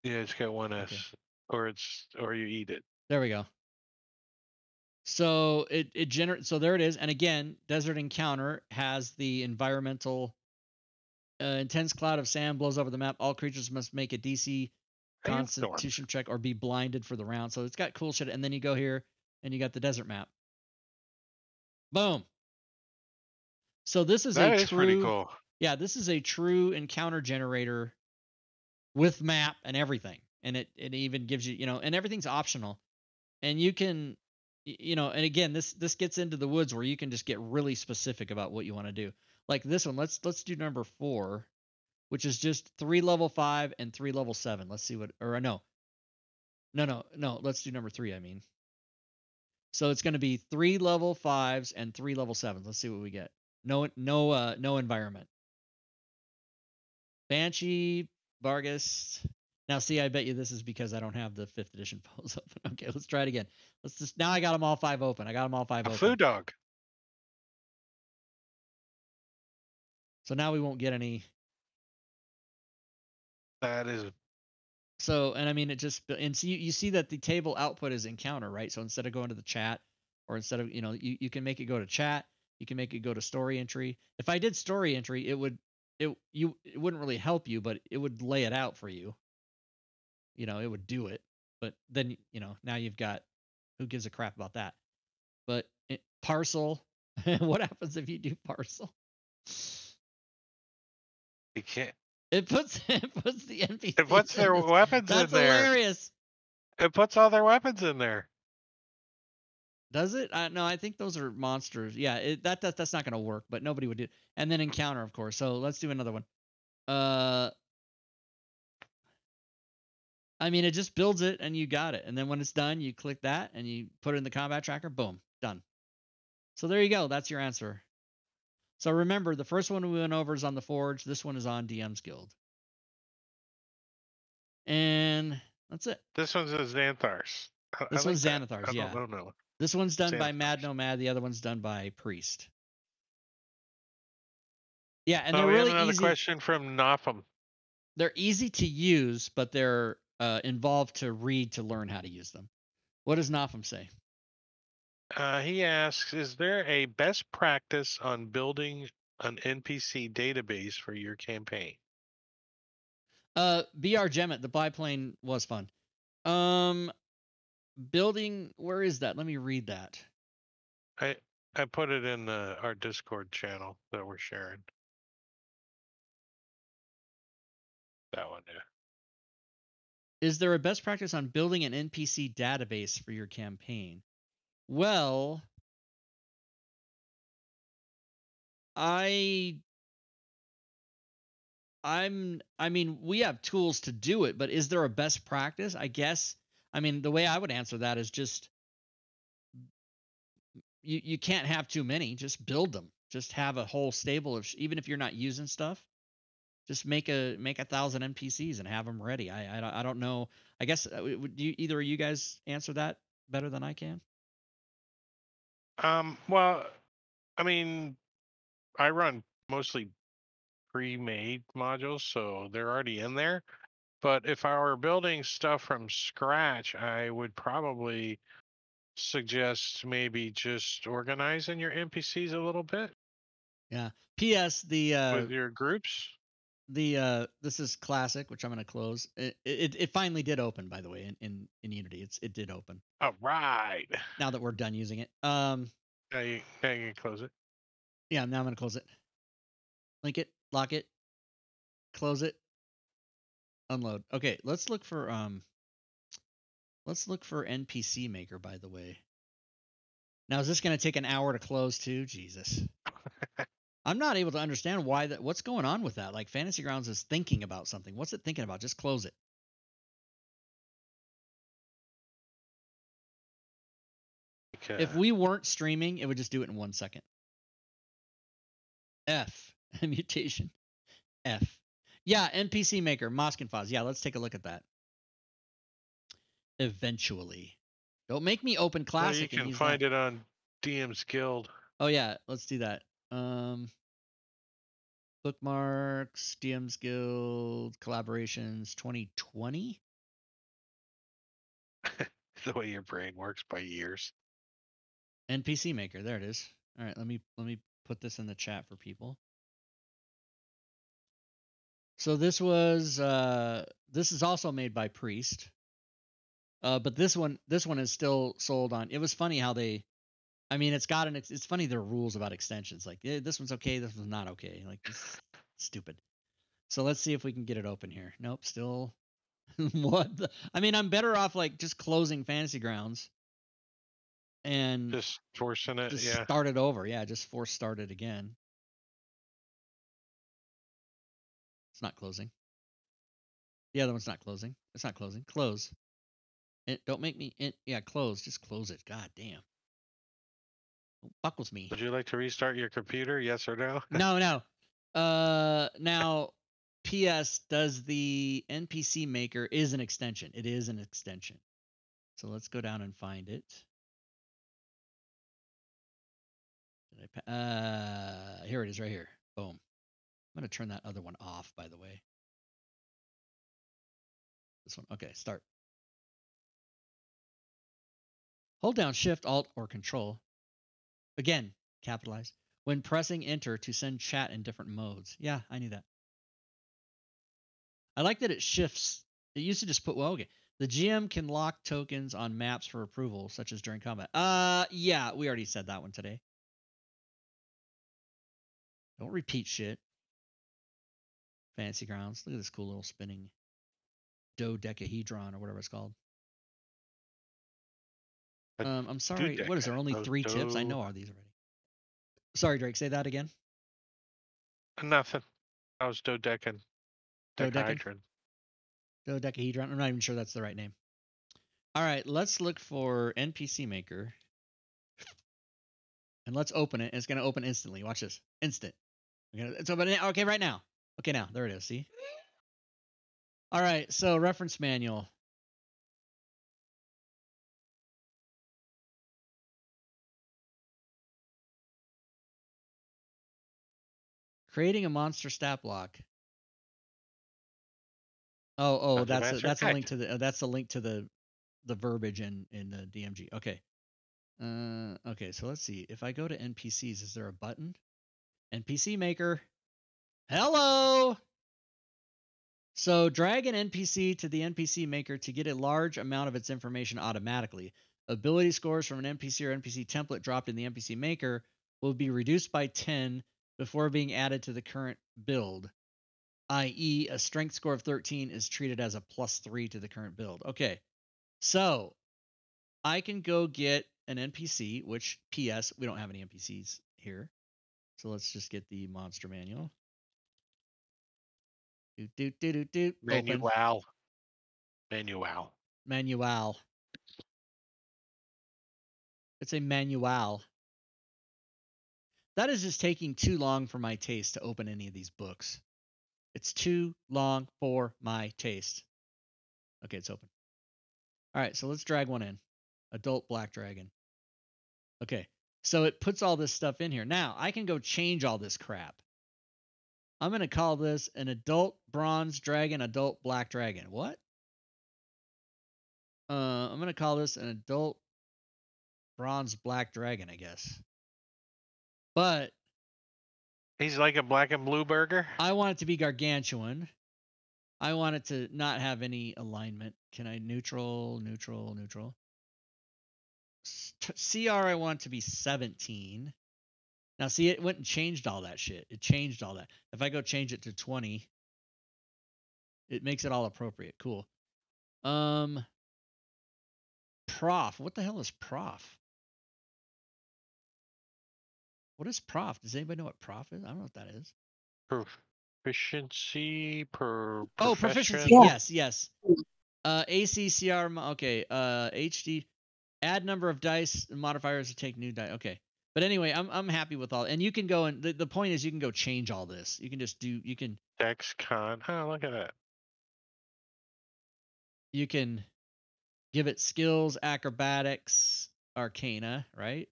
it's got 1 S. Okay. Or you eat it.
There we go. So it generates. So there it is. And again, desert encounter has the environmental intense cloud of sand blows over the map. All creatures must make a DC Constitution check or be blinded for the round. So it's got cool shit. And then you go here and you got the desert map. Boom. So this is
that is pretty cool.
Yeah, this is a true encounter generator with map and everything. And it even gives you, and everything's optional. And you can, and again, this gets into the woods where you can just get really specific about what you want to do. Like this one, let's do number 4, which is just 3 level 5 and 3 level 7. Let's see what, or no, let's do number 3, I mean. So it's going to be 3 level 5s and 3 level 7s. Let's see what we get. No environment. Banshee, Vargas. Now, see, I bet you this is because I don't have the 5th edition pose open. Okay, let's try it again. Now I got them all 5 open. A
food dog.
So now we won't get any.
That is.
So, and I mean, and so you see that the table output is encounter, right? So instead of going to the chat, or instead of, you can make it go to chat. You can make it go to story entry. If I did story entry, it wouldn't really help you, but it would lay it out for you. It would do it. But then, now you've got, who gives a crap about that? But parcel, what happens if you do parcel?
You can't.
It puts the NPCs.
It puts their weapons in there.
That's hilarious.
It puts all their weapons in there.
Does it? No, I think those are monsters. Yeah, that's not going to work, but nobody would do it. And then encounter, of course. So let's do another one. I mean, it just builds it, and you got it. And then when it's done, you click that, and you put it in the combat tracker. Boom, done. So there you go. That's your answer. So remember, the first one we went over is on the Forge. This one is on DM's Guild. And that's it.
This one's a Xanthars.
This one's Xanathars, yeah.
I don't know.
This one's done by Mad Nomad. The other one's done by Priest. Yeah, and they're really easy.
Another question from Nopham.
They're easy to use, but they're involved to read to learn how to use them. What does Nopham say?
He asks, is there a best practice on building an NPC database for your campaign?
BR Gemmet, the biplane was fun. Building, where is that? Let me read that.
I put it in our Discord channel that we're sharing. That one, yeah.
Is there a best practice on building an NPC database for your campaign? Well, I mean, we have tools to do it, but is there a best practice? I guess. I mean, the way I would answer that is just you can't have too many. Just build them. Just have a whole stable of even if you're not using stuff. Just make 1,000 NPCs and have them ready. I don't know. I guess would either of you guys answer that better than I can?
Well, I mean, I run mostly pre-made modules, so they're already in there. But if I were building stuff from scratch, I would probably suggest maybe just organizing your NPCs a little bit.
Yeah. P.S.
With your groups.
This is classic, which I'm going to close. It finally did open, by the way, in Unity. It did open.
All right.
Now that we're done using it.
Now you can close it.
Yeah, now I'm going to close it. Link it, lock it, close it, unload. Okay, let's look for NPC Maker, by the way. Now, is this going to take an hour to close too? Jesus. I'm not able to understand why that. What's going on with that? Like Fantasy Grounds is thinking about something. What's it thinking about? Just close it. Okay. If we weren't streaming, it would just do it in 1 second. F. Mutation. F. Yeah, NPC Maker, Mosk and Foz. Yeah, let's take a look at that. Eventually. Don't make me open Classic.
Well, you can find it on DM's Guild.
Oh, yeah, let's do that. Bookmarks, DM's Guild, collaborations, 2020.
The way your brain works by years.
NPC Maker, there it is. All right, let me put this in the chat for people. So this is also made by Priest. But this one is still sold on. It was funny how they, I mean, it's funny their rules about extensions. Like, this one's okay, this one's not okay. Like, it's stupid. So let's see if we can get it open here. Nope, still. What? I mean, I'm better off like just closing Fantasy Grounds and
just forcing it.
Just start it over. Yeah, just force start it again. It's not closing. The other one's not closing. It's not closing. Close. Don't make me. Yeah, close. Just close it. God damn. Don't fuck with me.
Would you like to restart your computer? Yes or no?
No. Now, P.S. Does the NPC Maker is an extension? It is an extension. So let's go down and find it. Here it is, right here. Boom. I'm gonna turn that other one off, by the way. This one. Okay, start. Hold down Shift, Alt, or Control. Again, capitalize. When pressing Enter to send chat in different modes. Yeah, I knew that. I like that it shifts. It used to just put, well, okay. The GM can lock tokens on maps for approval, such as during combat. Yeah, we already said that one today. Don't repeat shit. Fantasy Grounds. Look at this cool little spinning dodecahedron or whatever it's called. I'm sorry. What is there? Only 3 tips? I know all these already. Sorry, Drake. Say that again.
Nothing. I was dodecahedron.
Dodecahedron. I'm not even sure that's the right name. All right, let's look for NPC Maker. And let's open it. It's going to open instantly. Watch this. Instant. It's opening. Okay, right now. Okay, now. There it is. See? All right, so reference manual. Creating a monster stat block. Oh, that's a link to the link to the verbiage in the DMG. Okay. Okay, so let's see. If I go to NPCs, is there a button? NPC Maker. Hello. So drag an NPC to the NPC Maker to get a large amount of its information automatically. Ability scores from an NPC or NPC template dropped in the NPC Maker will be reduced by 10 before being added to the current build, i.e. a strength score of 13 is treated as a +3 to the current build. Okay, so I can go get an NPC, which, P.S., we don't have any NPCs here. So let's just get the monster manual.
Manual.
Manual. It's a manual. That is just taking too long for my taste to open any of these books. It's too long for my taste. Okay, it's open. All right, so let's drag one in. Adult Black Dragon. Okay, so it puts all this stuff in here. Now, I can go change all this crap. I'm going to call this an Adult Bronze Dragon, Adult Black Dragon. What? I'm going to call this an Adult Bronze Black Dragon, I guess. But
he's like a black and blue burger.
I want it to be gargantuan. I want it to not have any alignment. Can I neutral? CR I want to be 17. Now see, it went and changed all that shit. It changed all that. If I go change it to 20, it makes it all appropriate. Cool. Prof. What the hell is prof? What is prof? Does anybody know what prof is? I don't know what that is.
Proficiency per.
Oh, proficiency.
Yeah.
Yes. ACCR. Okay. HD. Add number of dice modifiers to take new dice. Okay. But anyway, I'm happy with all. And you can go and the point is you can go change all this. You can just do. You can.
Dex con. Oh, look at that.
You can give it skills, acrobatics, arcana, right?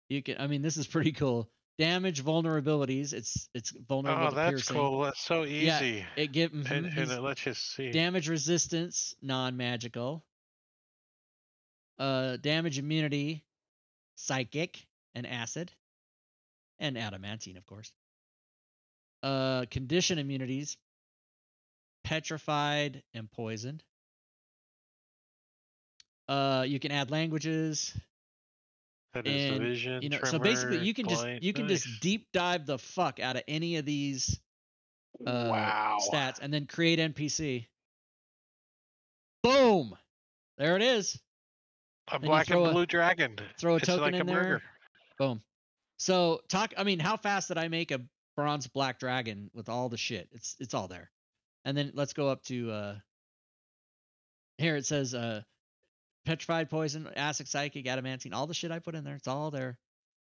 You can. I mean, this is pretty cool. Damage, vulnerabilities. It's vulnerable to piercing. Oh,
that's cool. That's so easy.
Yeah, it gives
and it lets you see.
Damage resistance, non-magical. Damage immunity, psychic and acid, and adamantine, of course. Condition immunities, petrified and poisoned. You can add languages.
That is
and,
vision,
you know,
tremor,
so basically you can
blind.
just deep dive the fuck out of any of these
wow.
stats and then create NPC. Boom. There it is.
A black and blue dragon.
Throw a token
like
in
a
there.
burger.
Boom. So how fast did I make a bronze black dragon with all the shit? It's all there. And then let's go up to here it says petrified, poison, acid, psychic, adamantine, all the shit I put in there. It's all there.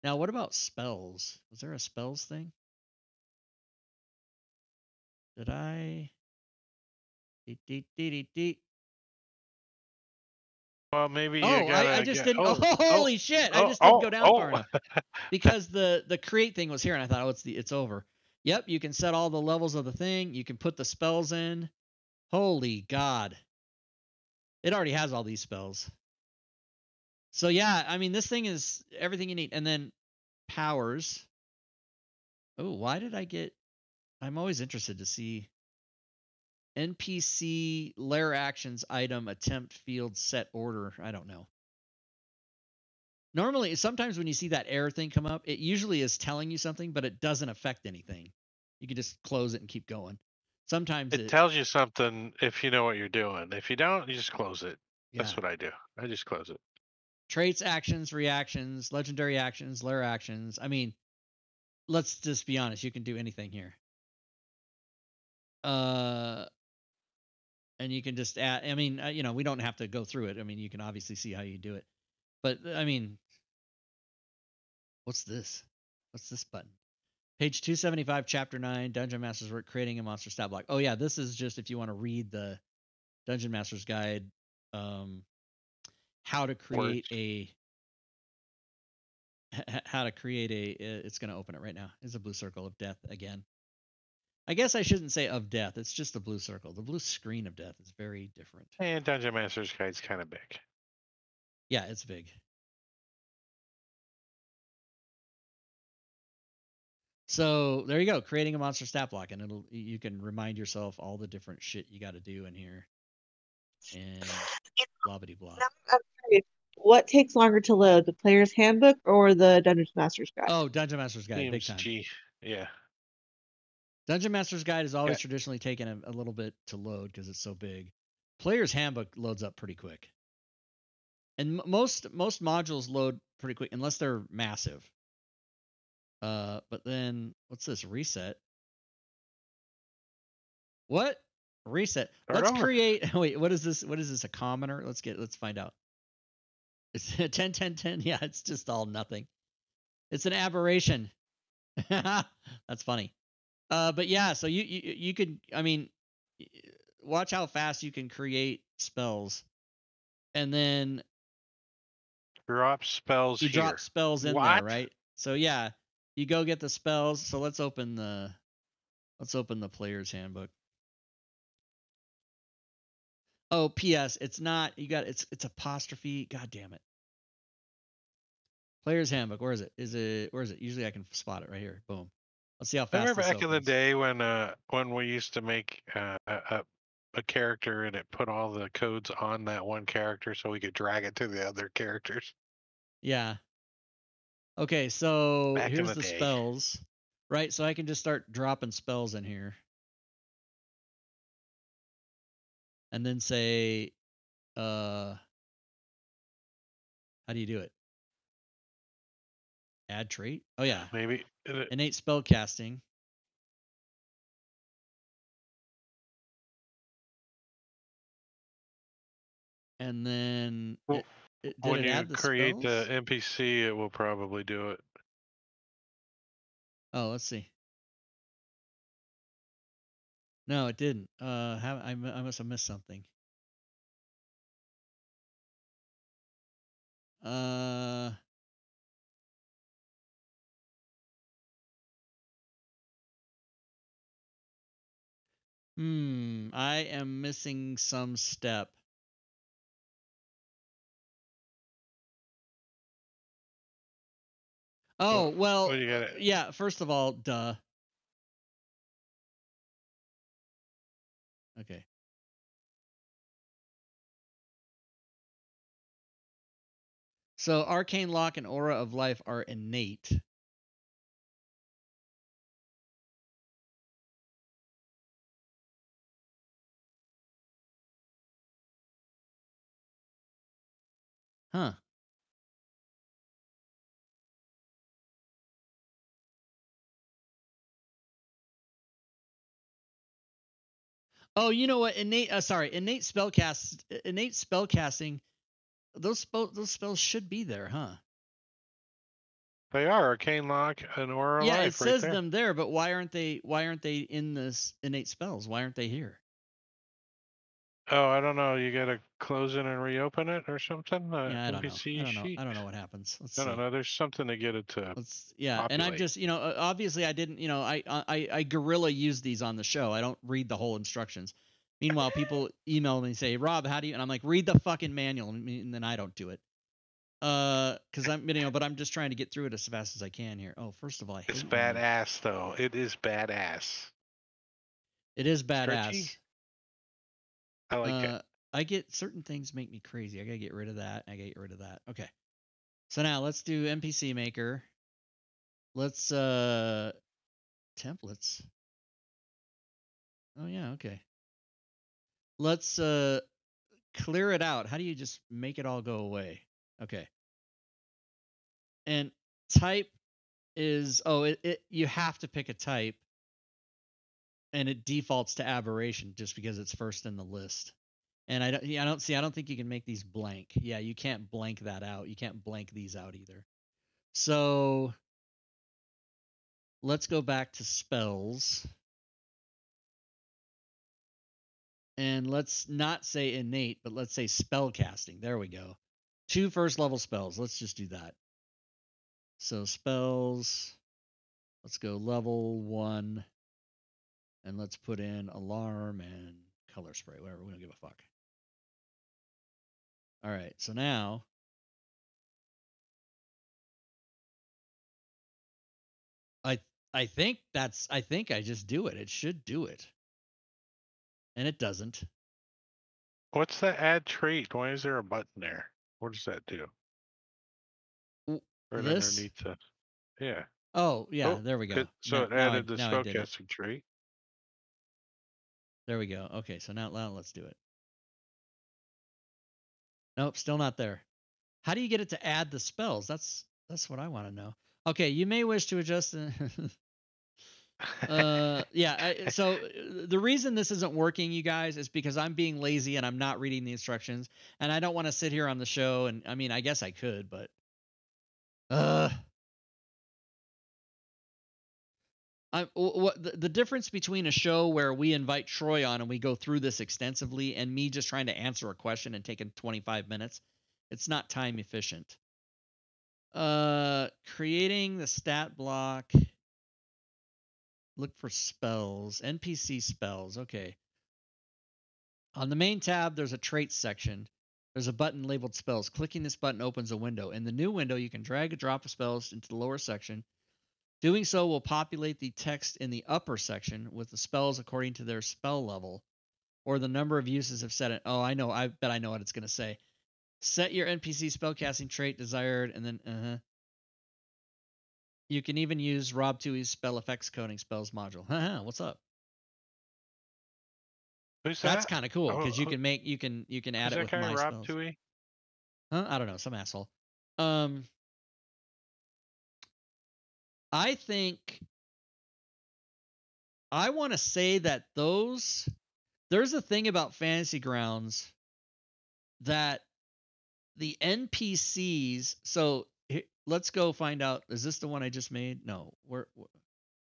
Now, what about spells? Was there a spells thing? Did I?
Well, maybe you gotta
I just didn't. Holy shit! I just didn't go down far enough because the create thing was here, and I thought, it's over. Yep, you can set all the levels of the thing. You can put the spells in. Holy God! It already has all these spells. So yeah, I mean, this thing is everything you need. And then powers. Oh, why did I get... I'm always interested to see NPC lair actions item attempt field set order. I don't know. Normally, sometimes when you see that error thing come up, it usually is telling you something, but it doesn't affect anything. You can just close it and keep going. Sometimes
it tells you something if you know what you're doing. If you don't, you just close it. Yeah. That's what I do. I just close it.
Traits, actions, reactions, legendary actions, lair actions. I mean, let's just be honest. You can do anything here. And you can just add. I mean, you know, we don't have to go through it. I mean, you can obviously see how you do it. But I mean, what's this? What's this button? Page 275, Chapter 9, Dungeon Master's Work, Creating a Monster Stat Block. Oh yeah, this is just if you want to read the Dungeon Master's Guide, how to create it's going to open it right now. It's a blue circle of death again. I guess I shouldn't say of death. It's just a blue circle. The blue screen of death is very different.
And Dungeon Master's Guide's kind of big.
Yeah, it's big. So there you go, creating a monster stat block, and you can remind yourself all the different shit you got to do in here, and blah blah blah.
I'm curious, what takes longer to load, the player's handbook or the Dungeon Master's Guide?
Oh, Dungeon Master's Guide, big time.
Yeah.
Dungeon Master's Guide has always traditionally taken a little bit to load because it's so big. Player's handbook loads up pretty quick, and most modules load pretty quick unless they're massive. But then what's this? Reset. What? Reset. Let's create. Wait, what is this? What is this? A commoner? Let's find out. It's 10, 10, 10. Yeah, it's just all nothing. It's an aberration. That's funny. But yeah, so you could, I mean, watch how fast you can create spells, and then
drop spells.
You drop spells in there, right? So yeah, you go get the spells. So let's open the player's handbook. Oh, P.S. It's not. It's apostrophe. God damn it. Player's handbook. Where is it? Where is it? Usually I can spot it right here. Boom. Let's see how fast.
I remember
this
back in the
opens.
day when we used to make a character and it put all the codes on that one character so we could drag it to the other characters.
Yeah. Okay, so
Back in
here's
the
the
day.
spells, right? So I can just start dropping spells in here. And then say, how do you do it? Add trait? Oh yeah.
Maybe.
Innate spell casting. And then
Well,
did
when
it
you
add the
create
spells?
the NPC, it will probably do it.
Oh, let's see. No, it didn't. I must have missed something. I am missing some step. Oh, well, yeah, first of all, duh. Okay. So Arcane Lock and Aura of Life are innate. Huh. Oh, you know what? Innate spellcasting. Those spells should be there, huh?
They are Arcane Lock and Aura
Yeah,
Life.
it says
right there.
them there, but why aren't they in this innate spells? Why aren't they here?
Oh, I don't know. You gotta close it and reopen it or something.
Yeah, I don't know.
NPC sheet.
I don't know what happens. Let's
I
see.
don't know. There's something to get it to.
And I'm just, obviously I didn't, I guerrilla use these on the show. I don't read the whole instructions. Meanwhile, people email me and say, Rob, how do you? And I'm like, read the fucking manual, and then I don't do it. Because but I'm just trying to get through it as fast as I can here. Oh, first of all,
it's badass though. It is badass.
It is badass.
Stretchy. I like it.
I get certain things make me crazy. I gotta get rid of that. I gotta get rid of that. Okay. So now let's do NPC Maker. Let's templates. Oh yeah, okay. Let's clear it out. How do you just make it all go away? Okay. And type is you have to pick a type, and it defaults to aberration just because it's first in the list. And I don't think you can make these blank. Yeah, you can't blank that out. You can't blank these out either. So let's go back to spells. And let's not say innate, but let's say spell casting. There we go. 2 first level spells. Let's just do that. So spells, let's go level 1. And let's put in alarm and color spray, whatever. We don't give a fuck. All right, so now I think I just do it. It should do it. And it doesn't.
What's the add trait? Why is there a button there? What does that do? Right underneath the, yeah.
Oh, yeah, there we go.
So it added the spellcasting trait.
There we go. Okay, so now let's do it. Nope, still not there. How do you get it to add the spells? That's what I want to know. Okay, you may wish to adjust yeah, so the reason this isn't working, you guys, is because I'm being lazy and I'm not reading the instructions, and I don't want to sit here on the show, and I mean, I guess I could, but What the difference between a show where we invite Troy on and we go through this extensively and me just trying to answer a question and taking 25 minutes, it's not time efficient. Creating the stat block. Look for spells, NPC spells. Okay. On the main tab, there's a traits section. There's a button labeled spells. Clicking this button opens a window. In the new window, you can drag a drop of spells into the lower section. Doing so will populate the text in the upper section with the spells according to their spell level or the number of uses have set it. Oh, I know. I bet I know what it's going to say. Set your NPC spellcasting trait desired, and then you can even use Rob Tui's spell effects coding spells module. What's up?
Who's
That's
that?
kind of cool because you can make you can add it with my
Rob
spells.
Tui?
Huh? I don't know, some asshole. I think I want to say that there's a thing about Fantasy Grounds that the NPCs. So let's go find out. Is this the one I just made? No.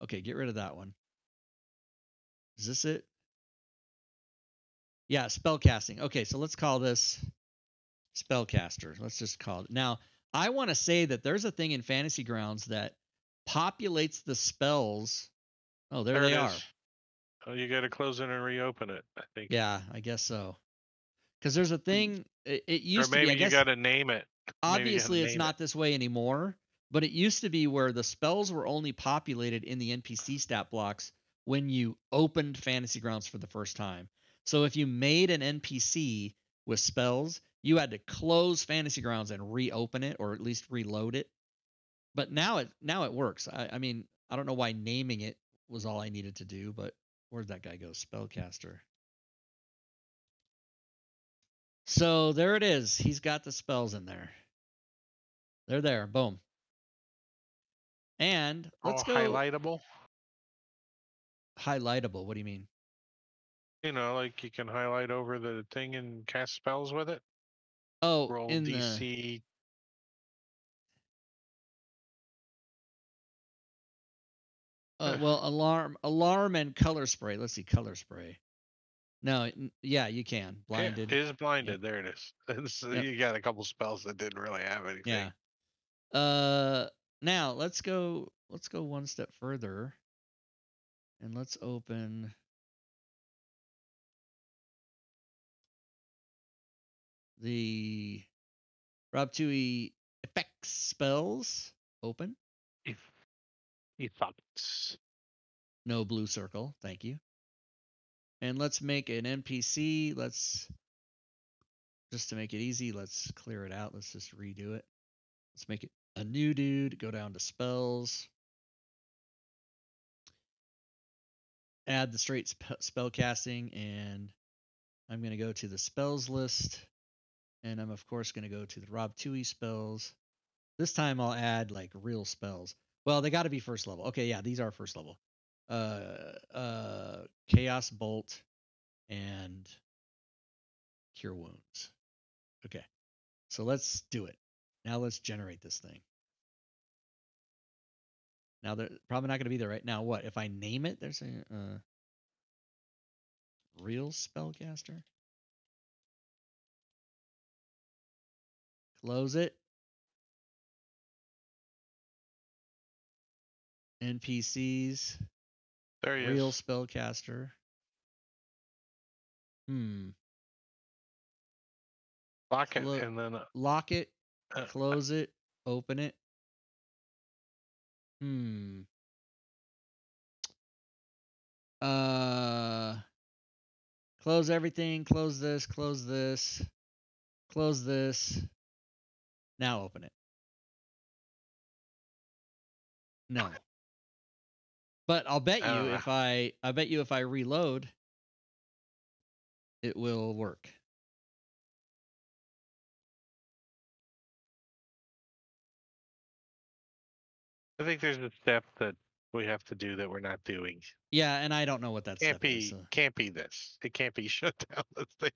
Okay, get rid of that one. Is this it? Yeah, spellcasting. Okay, so let's call this spellcaster. Let's just call it. Now, I want to say that there's a thing in Fantasy Grounds that populates the spells. Oh, there they are.
Oh, you got to close it and reopen it, I think.
Yeah, I guess so. Because there's a thing. It used to be.
Or
I
maybe
guess,
you got to name it.
Obviously, it's not this way anymore. But it used to be where the spells were only populated in the NPC stat blocks when you opened Fantasy Grounds for the first time. So if you made an NPC with spells, you had to close Fantasy Grounds and reopen it, or at least reload it. But now it works. I mean, I don't know why naming it was all I needed to do, but where'd that guy go? Spellcaster. So there it is. He's got the spells in there. They're there. Boom. And let's go.
Highlightable.
Highlightable. What do you mean?
You know, like you can highlight over the thing and cast spells with it.
Oh,
roll
in
DC.
Well, alarm, and color spray. Let's see, color spray. No, yeah, you can. Blinded.
It is blinded.
Yep.
There it is. So
Yep.
you got a couple spells that didn't really have anything.
Yeah. Now let's go one step further, and let's open. The Rob Tui effects spells. Open.
Effects.
No blue circle. Thank you. And let's make an NPC. Just to make it easy, let's clear it out. Let's just redo it. Let's make it a new dude. Go down to spells. Add the straight spell casting, and I'm going to go to the spells list. And I'm, of course, going to go to the Rob Tui spells. This time I'll add like real spells. Well, they got to be first level. Okay, yeah, these are first level. Chaos Bolt and Cure Wounds. Okay, so let's do it. Now let's generate this thing. Now they're probably not going to be there right now. What if I name it? There's a real spellcaster. Close it. NPCs.
There he
real
is.
spellcaster.
Lock it and then
lock it. Close it. Open it. Close everything. Close this. Close this. Close this. Now open it. No. But I'll bet you if I reload, it will work.
I think there's a step that we have to do that we're not doing.
Yeah, and I don't know what that step is. So.
Can't be this. It can't be shut down. This thing.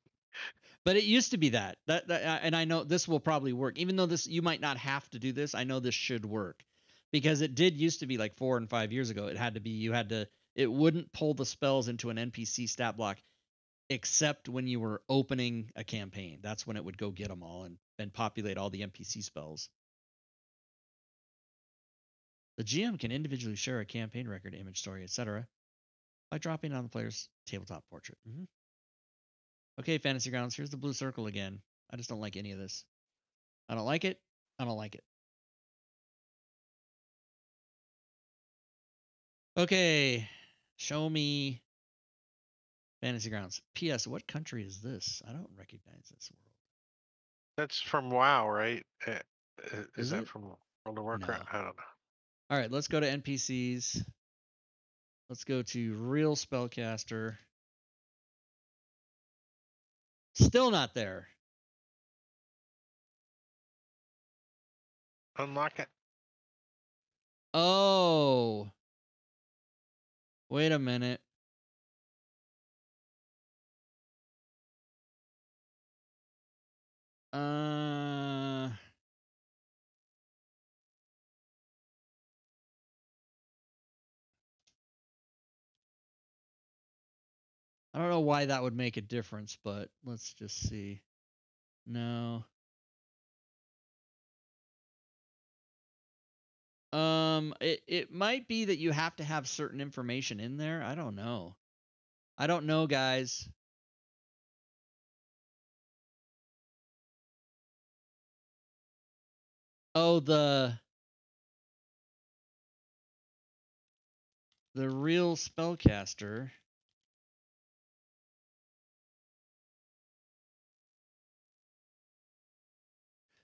But it used to be that, and I know this will probably work. Even though you might not have to do this, I know this should work. Because it did used to be like 4 and 5 years ago. It had to be, it wouldn't pull the spells into an NPC stat block except when you were opening a campaign. That's when it would go get them all and populate all the NPC spells. The GM can individually share a campaign record, image, story, etc. by dropping on the player's tabletop portrait. Okay, Fantasy Grounds, here's the blue circle again. I just don't like any of this. I don't like it. I don't like it. Okay, show me Fantasy Grounds. P.S. What country is this? I don't recognize this world.
That's from WoW, right? Is that
it?
from World of Warcraft?
No.
I don't know.
All right, let's go to NPCs. Let's go to Real Spellcaster. Still not there.
Unlock it.
Oh. Wait a minute. I don't know why that would make a difference, but let's just see. No. It might be that you have to have certain information in there. I don't know. I don't know, guys. Oh, the Real Spellcaster.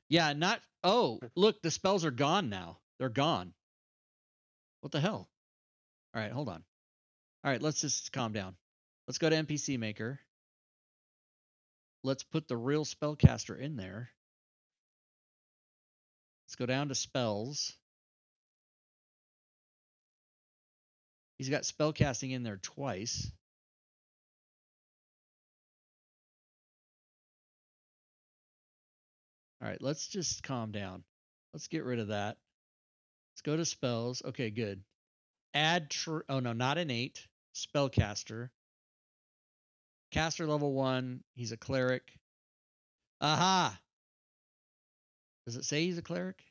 Yeah, not. Oh, look, the spells are gone now. They're gone. What the hell? All right, hold on. All right, let's just calm down. Let's go to NPC Maker. Let's put the Real Spellcaster in there. Let's go down to spells. He's got spellcasting in there twice. All right, let's just calm down. Let's get rid of that. Let's go to spells. Okay, good. Add, oh no, not innate. Spellcaster. Caster level 1. He's a cleric. Aha! Does it say he's a cleric?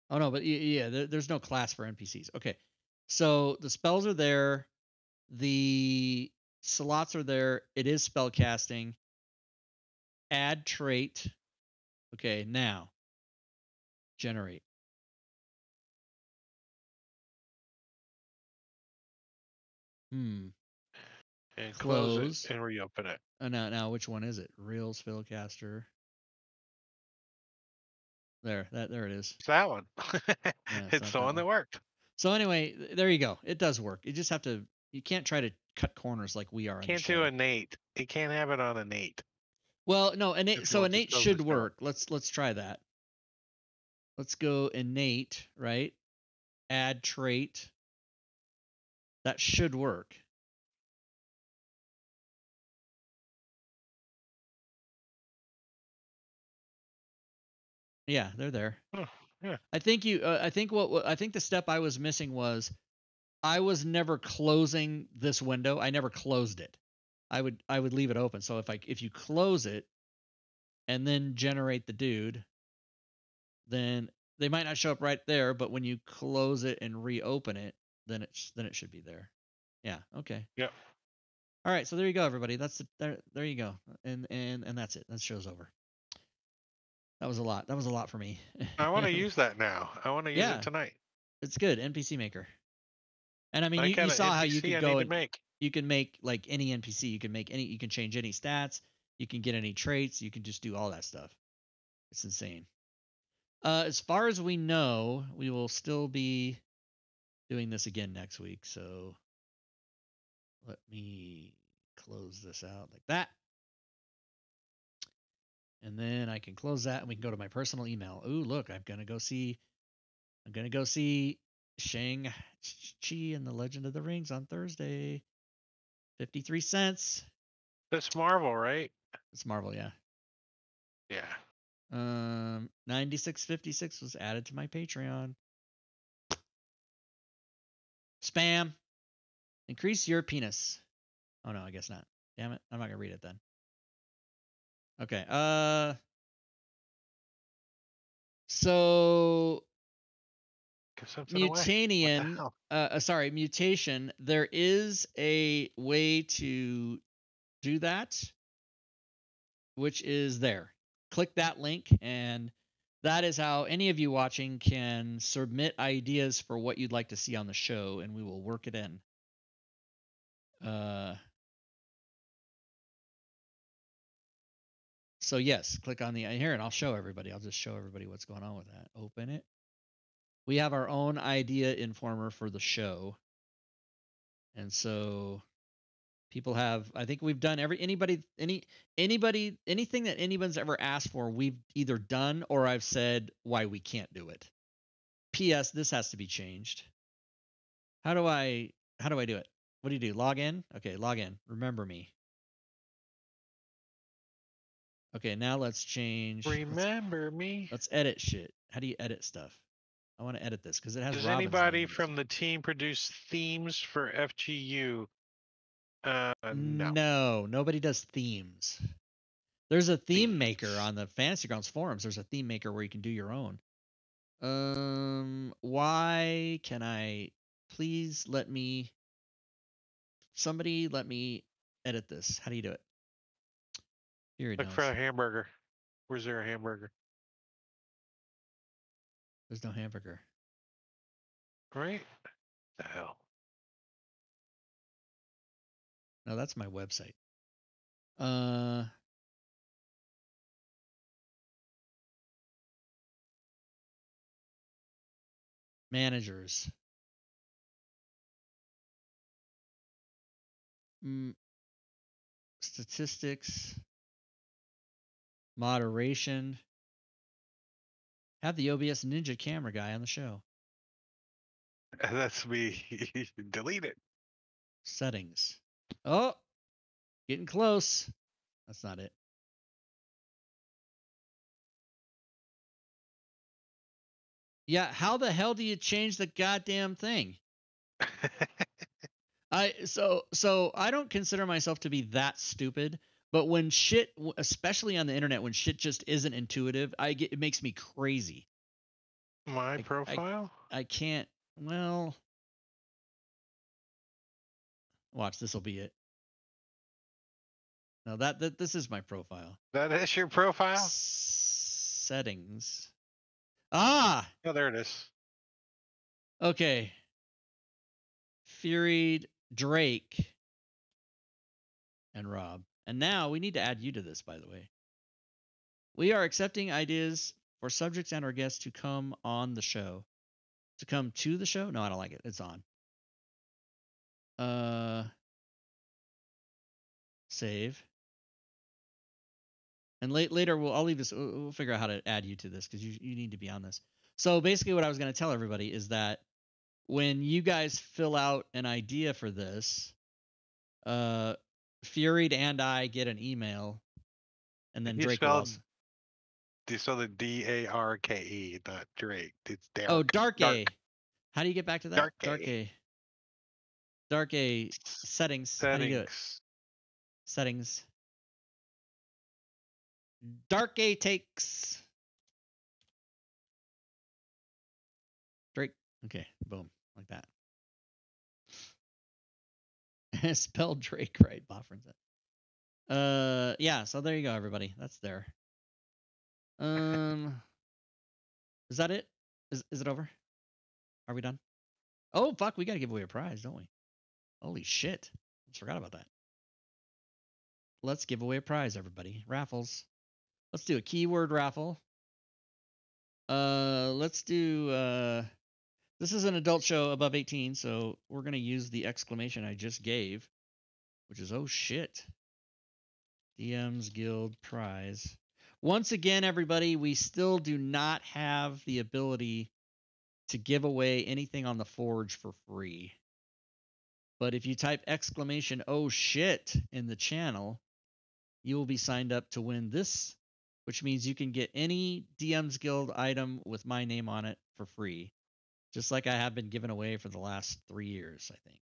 Oh no, but yeah, there's no class for NPCs. Okay, so the spells are there. The slots are there. It is spellcasting. Add trait. Okay, now generate.
And
Close
it and reopen it.
Oh, now which one is it? Real Spellcaster. There it is.
It's that one.
Yeah,
it's the one that worked.
So anyway, there you go. It does work. You just have to. You can't try to cut corners like we are.
Can't do innate. You can't have it on innate.
Well, no, innate. So innate should work. Let's try that. Let's go innate, right? Add trait. That should work. Yeah, they're there.
Oh, yeah.
I think the step I was missing was I was never closing this window. I never closed it. I would leave it open. So if you close it and then generate the dude, then they might not show up right there, but when you close it and reopen it, then it should be there. Yeah, okay.
Yep.
All right, so there you go, everybody. There you go. And that's it. That show's over. That was a lot. That was a lot for me.
I want to use that now. I want to use it tonight.
It's good. NPC Maker. And I mean, you saw how you could go and you can make like any NPC. You can change any stats. You can get any traits. You can just do all that stuff. It's insane. As far as we know, we will still be doing this again next week. So let me close this out like that. And then I can close that and we can go to my personal email. Ooh, look, I'm going to go see Shang-Chi and the Legend of the Rings on Thursday. 53 cents.
That's Marvel, right?
It's Marvel, yeah.
Yeah.
9656 was added to my Patreon. Spam. Increase your penis. Oh no, I guess not. Damn it. I'm not gonna read it then. Okay. So
Give something away.
Mutanian.
What the hell?
Sorry, mutation. There is a way to do that, which is there. Click that link, and that is how any of you watching can submit ideas for what you'd like to see on the show, and we will work it in. So yes, click on the here, and I'll show everybody. I'll just show everybody what's going on with that. Open it. We have our own idea informer for the show, and so people have. I think we've done anything that anyone's ever asked for. We've either done or I've said why we can't do it. P.S. This has to be changed. How do I do it? What do you do? Log in? Okay, log in. Remember me. Okay, now let's change.
Remember me.
Let's edit shit. How do you edit stuff? I want to edit this because it has.
Does
Robin's
anybody
name.
from the team produce themes for FGU? No.
No, nobody does themes. There's a theme maker on the Fantasy Grounds forums. There's a theme maker where you can do your own. Why can I please somebody let me edit this? How do you do it? Here it
Look for a hamburger. Where's there a hamburger?
There's no hamburger.
Right? The hell.
No, that's my website. Managers. Statistics. Moderation. Have the OBS Ninja camera guy on the show.
That's me. Delete it.
Settings. Oh, getting close. That's not it. Yeah, how the hell do you change the goddamn thing? So I don't consider myself to be that stupid, but when shit, especially on the internet, when shit just isn't intuitive, it makes me crazy.
My profile?
I can't. Well, watch, this will be it. No, this is my profile.
That is your profile?
Settings. Ah!
Oh, there it is.
Okay. Fury, Drake, and Rob. And now we need to add you to this, by the way. We are accepting ideas for subjects and our guests to come on the show. To come to the show? No, I don't like it. It's on. Save. And later, I'll leave this. We'll figure out how to add you to this because you need to be on this. So basically what I was going to tell everybody is that when you guys fill out an idea for this, Furied and I get an email, and then Drake will also...
Do you spell the D-A-R-K-E, not Drake? It's Dark.
Oh, Dark A. How do you get back to that?
Dark A.
Dark A. Settings. How do you do it? Settings. Dark A takes. Drake. Okay, boom. Like that. Spelled Drake right, Boffrin said. Yeah, so there you go, everybody. That's there. Is that it? Is it over? Are we done? Oh fuck, we gotta give away a prize, don't we? Holy shit. I forgot about that. Let's give away a prize, everybody. Raffles. Let's do a keyword raffle. Let's do this is an adult show above 18, so we're gonna use the exclamation I just gave, which is oh shit. DM's Guild prize. Once again, everybody, we still do not have the ability to give away anything on the Forge for free. But if you type exclamation oh shit in the channel, you will be signed up to win this which means you can get any DM's Guild item with my name on it for free, just like I have been giving away for the last 3 years, I think.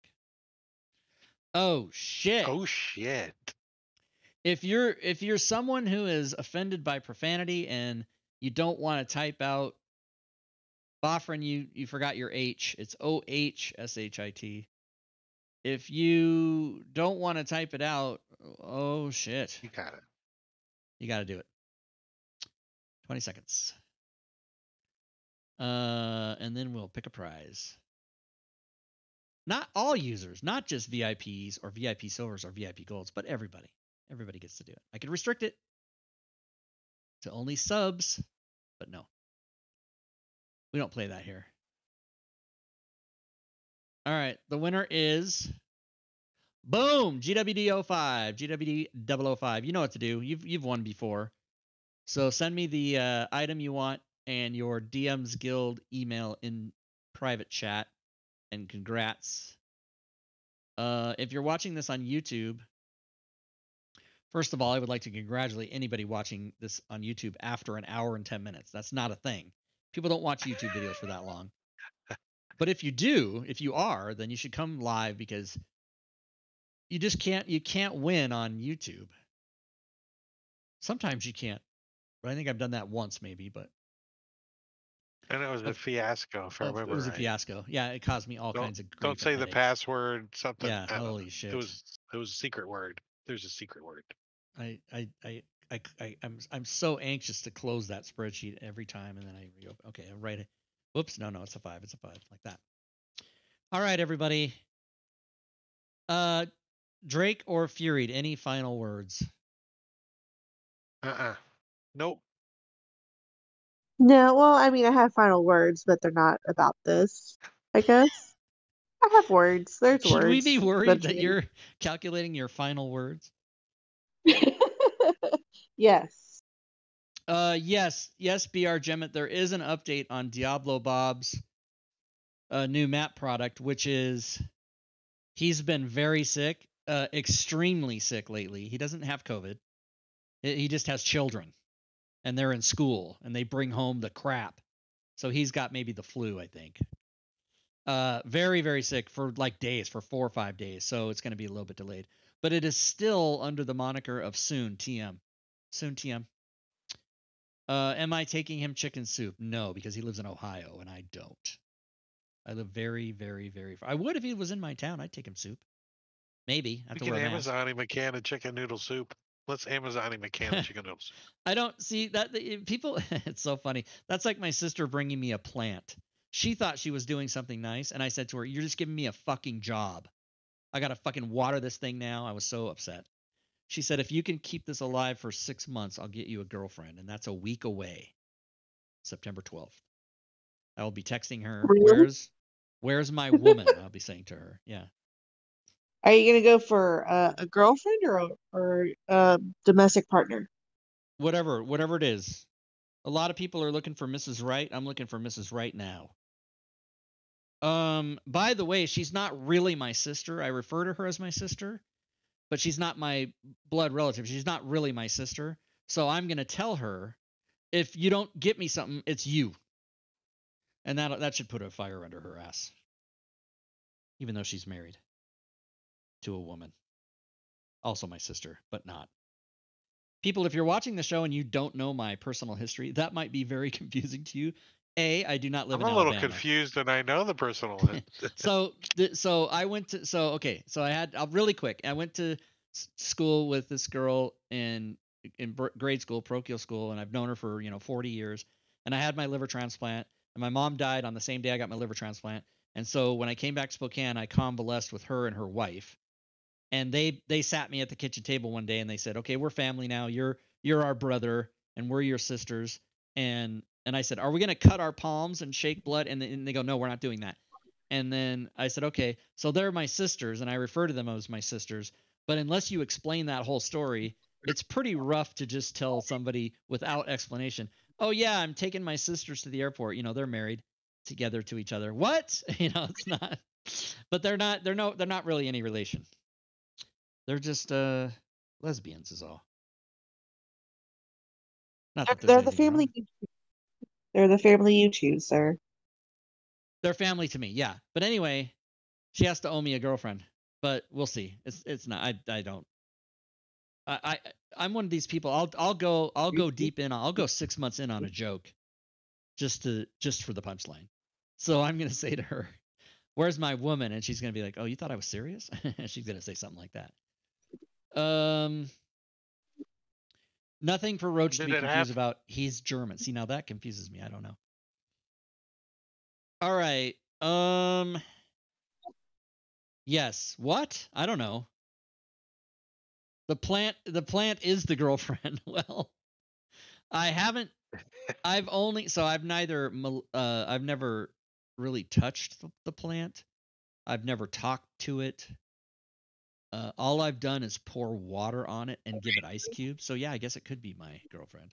Oh shit.
Oh shit.
If you're someone who is offended by profanity and you don't want to type out Boffrin, you forgot your H. It's OHSHIT. If you don't want to type it out, oh shit.
You got it.
You got to do it. 20 seconds. And then we'll pick a prize. Not all users, not just VIPs or VIP silvers or VIP golds, but everybody. Everybody gets to do it. I could restrict it to only subs, but no. We don't play that here. All right, the winner is boom, GWD05, GWD005. You know what to do. You've won before. So send me the item you want and your DM's Guild email in private chat, and congrats. If you're watching this on YouTube, first of all, I would like to congratulate anybody watching this on YouTube after an hour and 10 minutes. That's not a thing. People don't watch YouTube videos for that long. But if you are, then you should come live, because you just can't win on YouTube. Sometimes you can't. But I think I've done that once maybe, but
And it was a fiasco, if I remember.
It was
right.
a fiasco. Yeah, it caused me all kinds of grief.
Don't say
and
the
headache.
password, something.
Yeah, holy shit.
It was a secret word. There's a secret word.
I'm so anxious to close that spreadsheet every time, and then I reopen. Okay, I write it. Whoops, no, it's a 5. It's a 5, like that. All right, everybody. Drake or Furied, any final words?
Nope.
No, well, I mean, I have final words, but they're not about this, I guess. I have words. There's words.
Should we be worried that you're calculating your final words?
Yes.
Yes, BR Gemmet, there is an update on Diablo Bob's new map product, which is he's been very sick, extremely sick lately. He doesn't have COVID. He just has children, and they're in school, and they bring home the crap. So he's got maybe the flu, I think. Very, very sick for like days, for 4 or 5 days. So it's going to be a little bit delayed. But it is still under the moniker of Soon TM. Soon TM. Am I taking him chicken soup? No, because he lives in Ohio, and I don't. I live very, very, very far. I would if he was in my town. I'd take him soup. Maybe.
We can Amazon him a can of chicken noodle soup. Let's Amazon him a can of chicken noodle soup.
I don't see that. People, it's so funny. That's like my sister bringing me a plant. She thought she was doing something nice, and I said to her, "You're just giving me a fucking job. I got to fucking water this thing now." I was so upset. She said, "If you can keep this alive for 6 months, I'll get you a girlfriend." And that's a week away. September 12th. I will be texting her,
Really?
Where's my woman? I'll be saying to her. Yeah.
Are you gonna go for a girlfriend or a domestic partner?
Whatever it is. A lot of people are looking for Mrs. Right. I'm looking for Mrs. Right now. By the way, she's not really my sister. I refer to her as my sister, but she's not my blood relative. She's not really my sister. So I'm going to tell her, if you don't get me something, it's you. And that should put a fire under her ass. Even though she's married to a woman. Also my sister, but not. People, if you're watching the show and you don't know my personal history, that might be very confusing to you. I do not live in Alabama.
I'm a little confused, and I know the personal.
So I went to, so I had, really quick, I went to school with this girl in grade school, parochial school, and I've known her for, 40 years. And I had my liver transplant, and my mom died on the same day I got my liver transplant. And so when I came back to Spokane, I convalesced with her and her wife. And they sat me at the kitchen table one day, and they said, "Okay, we're family now. You're our brother, and we're your sisters." And I said, "Are we going to cut our palms and shake blood?" And they go, "No, we're not doing that." And then I said, "Okay, so they're my sisters," and I refer to them as my sisters. But unless you explain that whole story, it's pretty rough to just tell somebody without explanation, "Oh yeah, I'm taking my sisters to the airport. They're married together to each other." What? It's not. But they're not really any relation. They're just lesbians is all. Not that there's
They're the
anything wrong.
family. They're the family you choose, sir.
They're family to me, yeah. But anyway, she has to owe me a girlfriend. But we'll see. It's not. I don't. I'm one of these people. I'll go deep in. I'll go 6 months in on a joke, just for the punchline. So I'm gonna say to her, "Where's my woman?" And she's gonna be like, "Oh, you thought I was serious?" She's gonna say something like that. Nothing for Roach to be confused about. He's German. See, now that confuses me. I don't know. All right. Yes. What? I don't know. The plant is the girlfriend. Well, I've never really touched the plant. I've never talked to it. All I've done is pour water on it and give it ice cubes. So yeah, I guess it could be my girlfriend.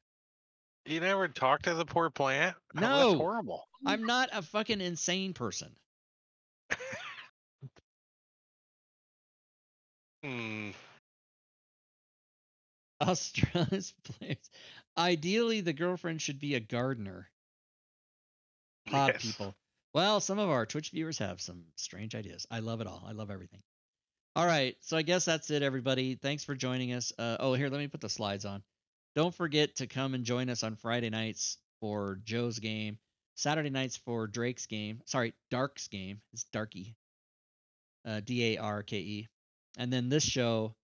You never talked to the poor plant?
No.
Oh, that's horrible.
I'm not a fucking insane person. Australia's place. Ideally, the girlfriend should be a gardener. Pod people. Well, some of our Twitch viewers have some strange ideas. I love it all. I love everything. All right, so I guess that's it, everybody. Thanks for joining us. Here, let me put the slides on. Don't forget to come and join us on Friday nights for Joe's game. Saturday nights for Drake's game. Sorry, Dark's game. It's Darky. Darke. And then this show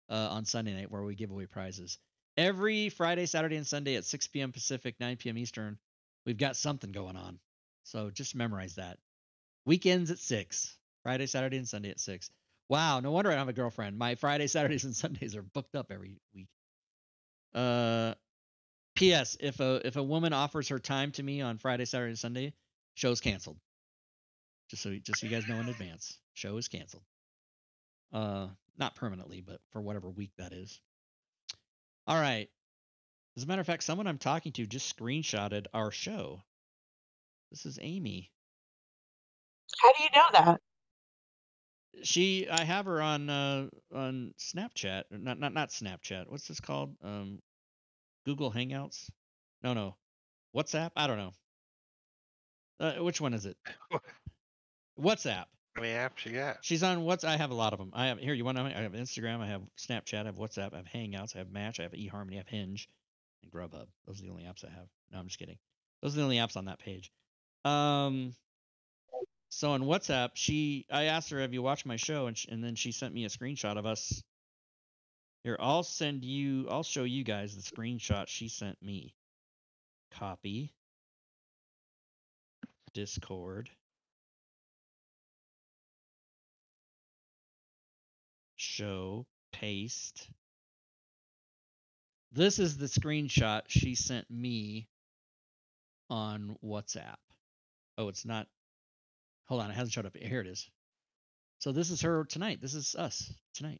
on Sunday night where we give away prizes. Every Friday, Saturday, and Sunday at 6 p.m. Pacific, 9 p.m. Eastern, we've got something going on. So just memorize that. Weekends at 6. Friday, Saturday, and Sunday at 6. Wow, no wonder I don't have a girlfriend. My Fridays, Saturdays, and Sundays are booked up every week. P.S. If a woman offers her time to me on Friday, Saturday, and Sunday, show's canceled. Just so you guys know in advance, show is canceled. Not permanently, but for whatever week that is. All right. As a matter of fact, someone I'm talking to just screenshotted our show. This is Amy.
How do you know that?
I have her on Snapchat. Not Snapchat. What's this called? Google Hangouts? No. WhatsApp? I don't know. Which one is it? WhatsApp.
How many apps you got?
She's on WhatsApp. I have a lot of them. I have you want to know? I have Instagram. I have Snapchat. I have WhatsApp. I have Hangouts. I have Match. I have eHarmony. I have Hinge, and Grubhub. Those are the only apps I have. No, I'm just kidding. Those are the only apps on that page. So on WhatsApp, I asked her, "Have you watched my show?" And then she sent me a screenshot of us. Here, I'll show you guys the screenshot she sent me. Copy. Discord. Show. Paste. This is the screenshot she sent me on WhatsApp. Oh, it's not. Hold on, it hasn't showed up. Here it is. So this is her tonight. This is us tonight.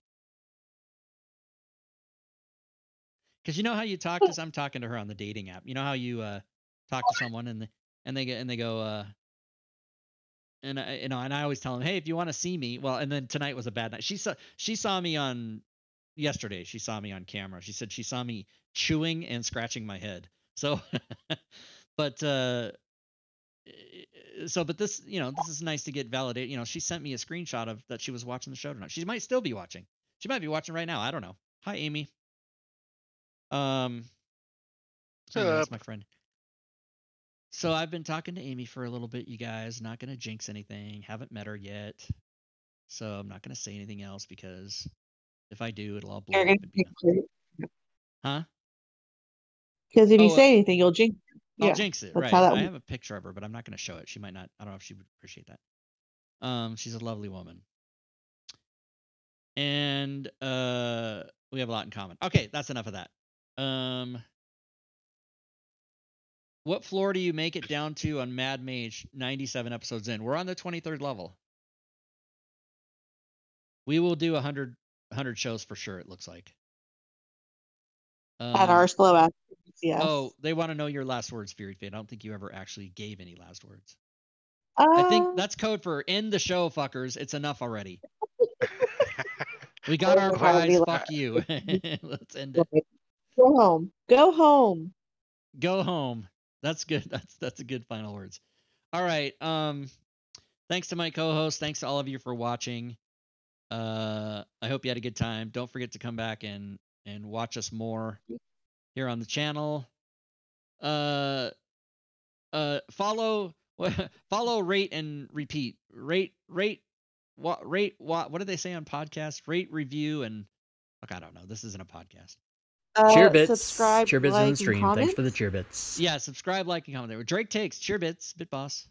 Because you know how you talk to? I'm talking to her on the dating app. You know how you talk to someone and they go and I always tell them, hey, if you want to see me, well, and then tonight was a bad night. She saw me on yesterday. She saw me on camera. She said she saw me chewing and scratching my head. So, but this, this is nice to get validated. She sent me a screenshot of that she was watching the show tonight. She might still be watching. She might be watching right now. I don't know. Hi, Amy. That's my friend. So I've been talking to Amy for a little bit, you guys. Not gonna jinx anything. Haven't met her yet, so I'm not gonna say anything else because if I do, it'll all blow up. Huh?
Because if you say anything, you'll jinx it.
I'll jinx it, right? I have a picture of her, but I'm not gonna show it. She might not. I don't know if she would appreciate that. She's a lovely woman, and we have a lot in common. Okay, that's enough of that. What floor do you make it down to on Mad Mage 97 episodes in? We're on the 23rd level. We will do 100 shows for sure, it looks like.
At our slow ass. Yes.
Oh, they want to know your last words, Fury Fate. I don't think you ever actually gave any last words. I think that's code for end the show, fuckers. It's enough already. We got our prize. Fuck you. Let's end it.
Go home. Go home.
Go home. That's good. That's a good final words. All right. Thanks to my co-host. Thanks to all of you for watching. I hope you had a good time. Don't forget to come back and watch us more here on the channel. Follow, rate, and repeat. Rate, what did they say on podcast? Rate, review, and look, I don't know. This isn't a podcast.
Cheer bits.
Subscribe,
Cheer bits
like,
in the stream.
and
Thanks for the
comments.
cheer bits.
Yeah, subscribe, like, and comment there. Drake takes cheer bits, Bit Boss.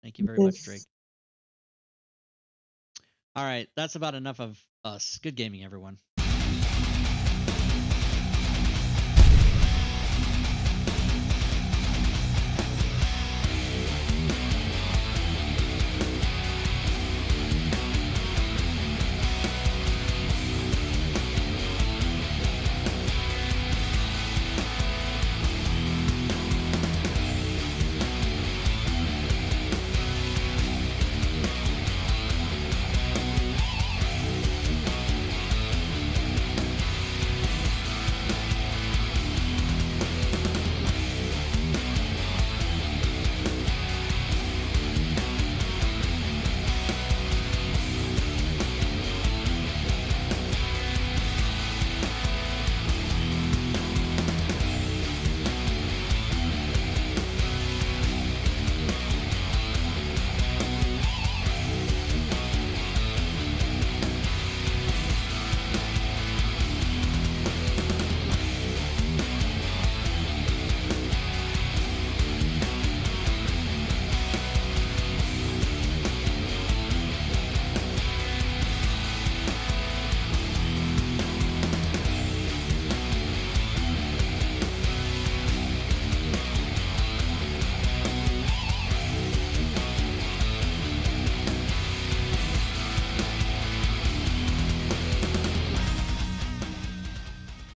Thank you very much, Drake. All right, that's about enough of us. Good gaming, everyone.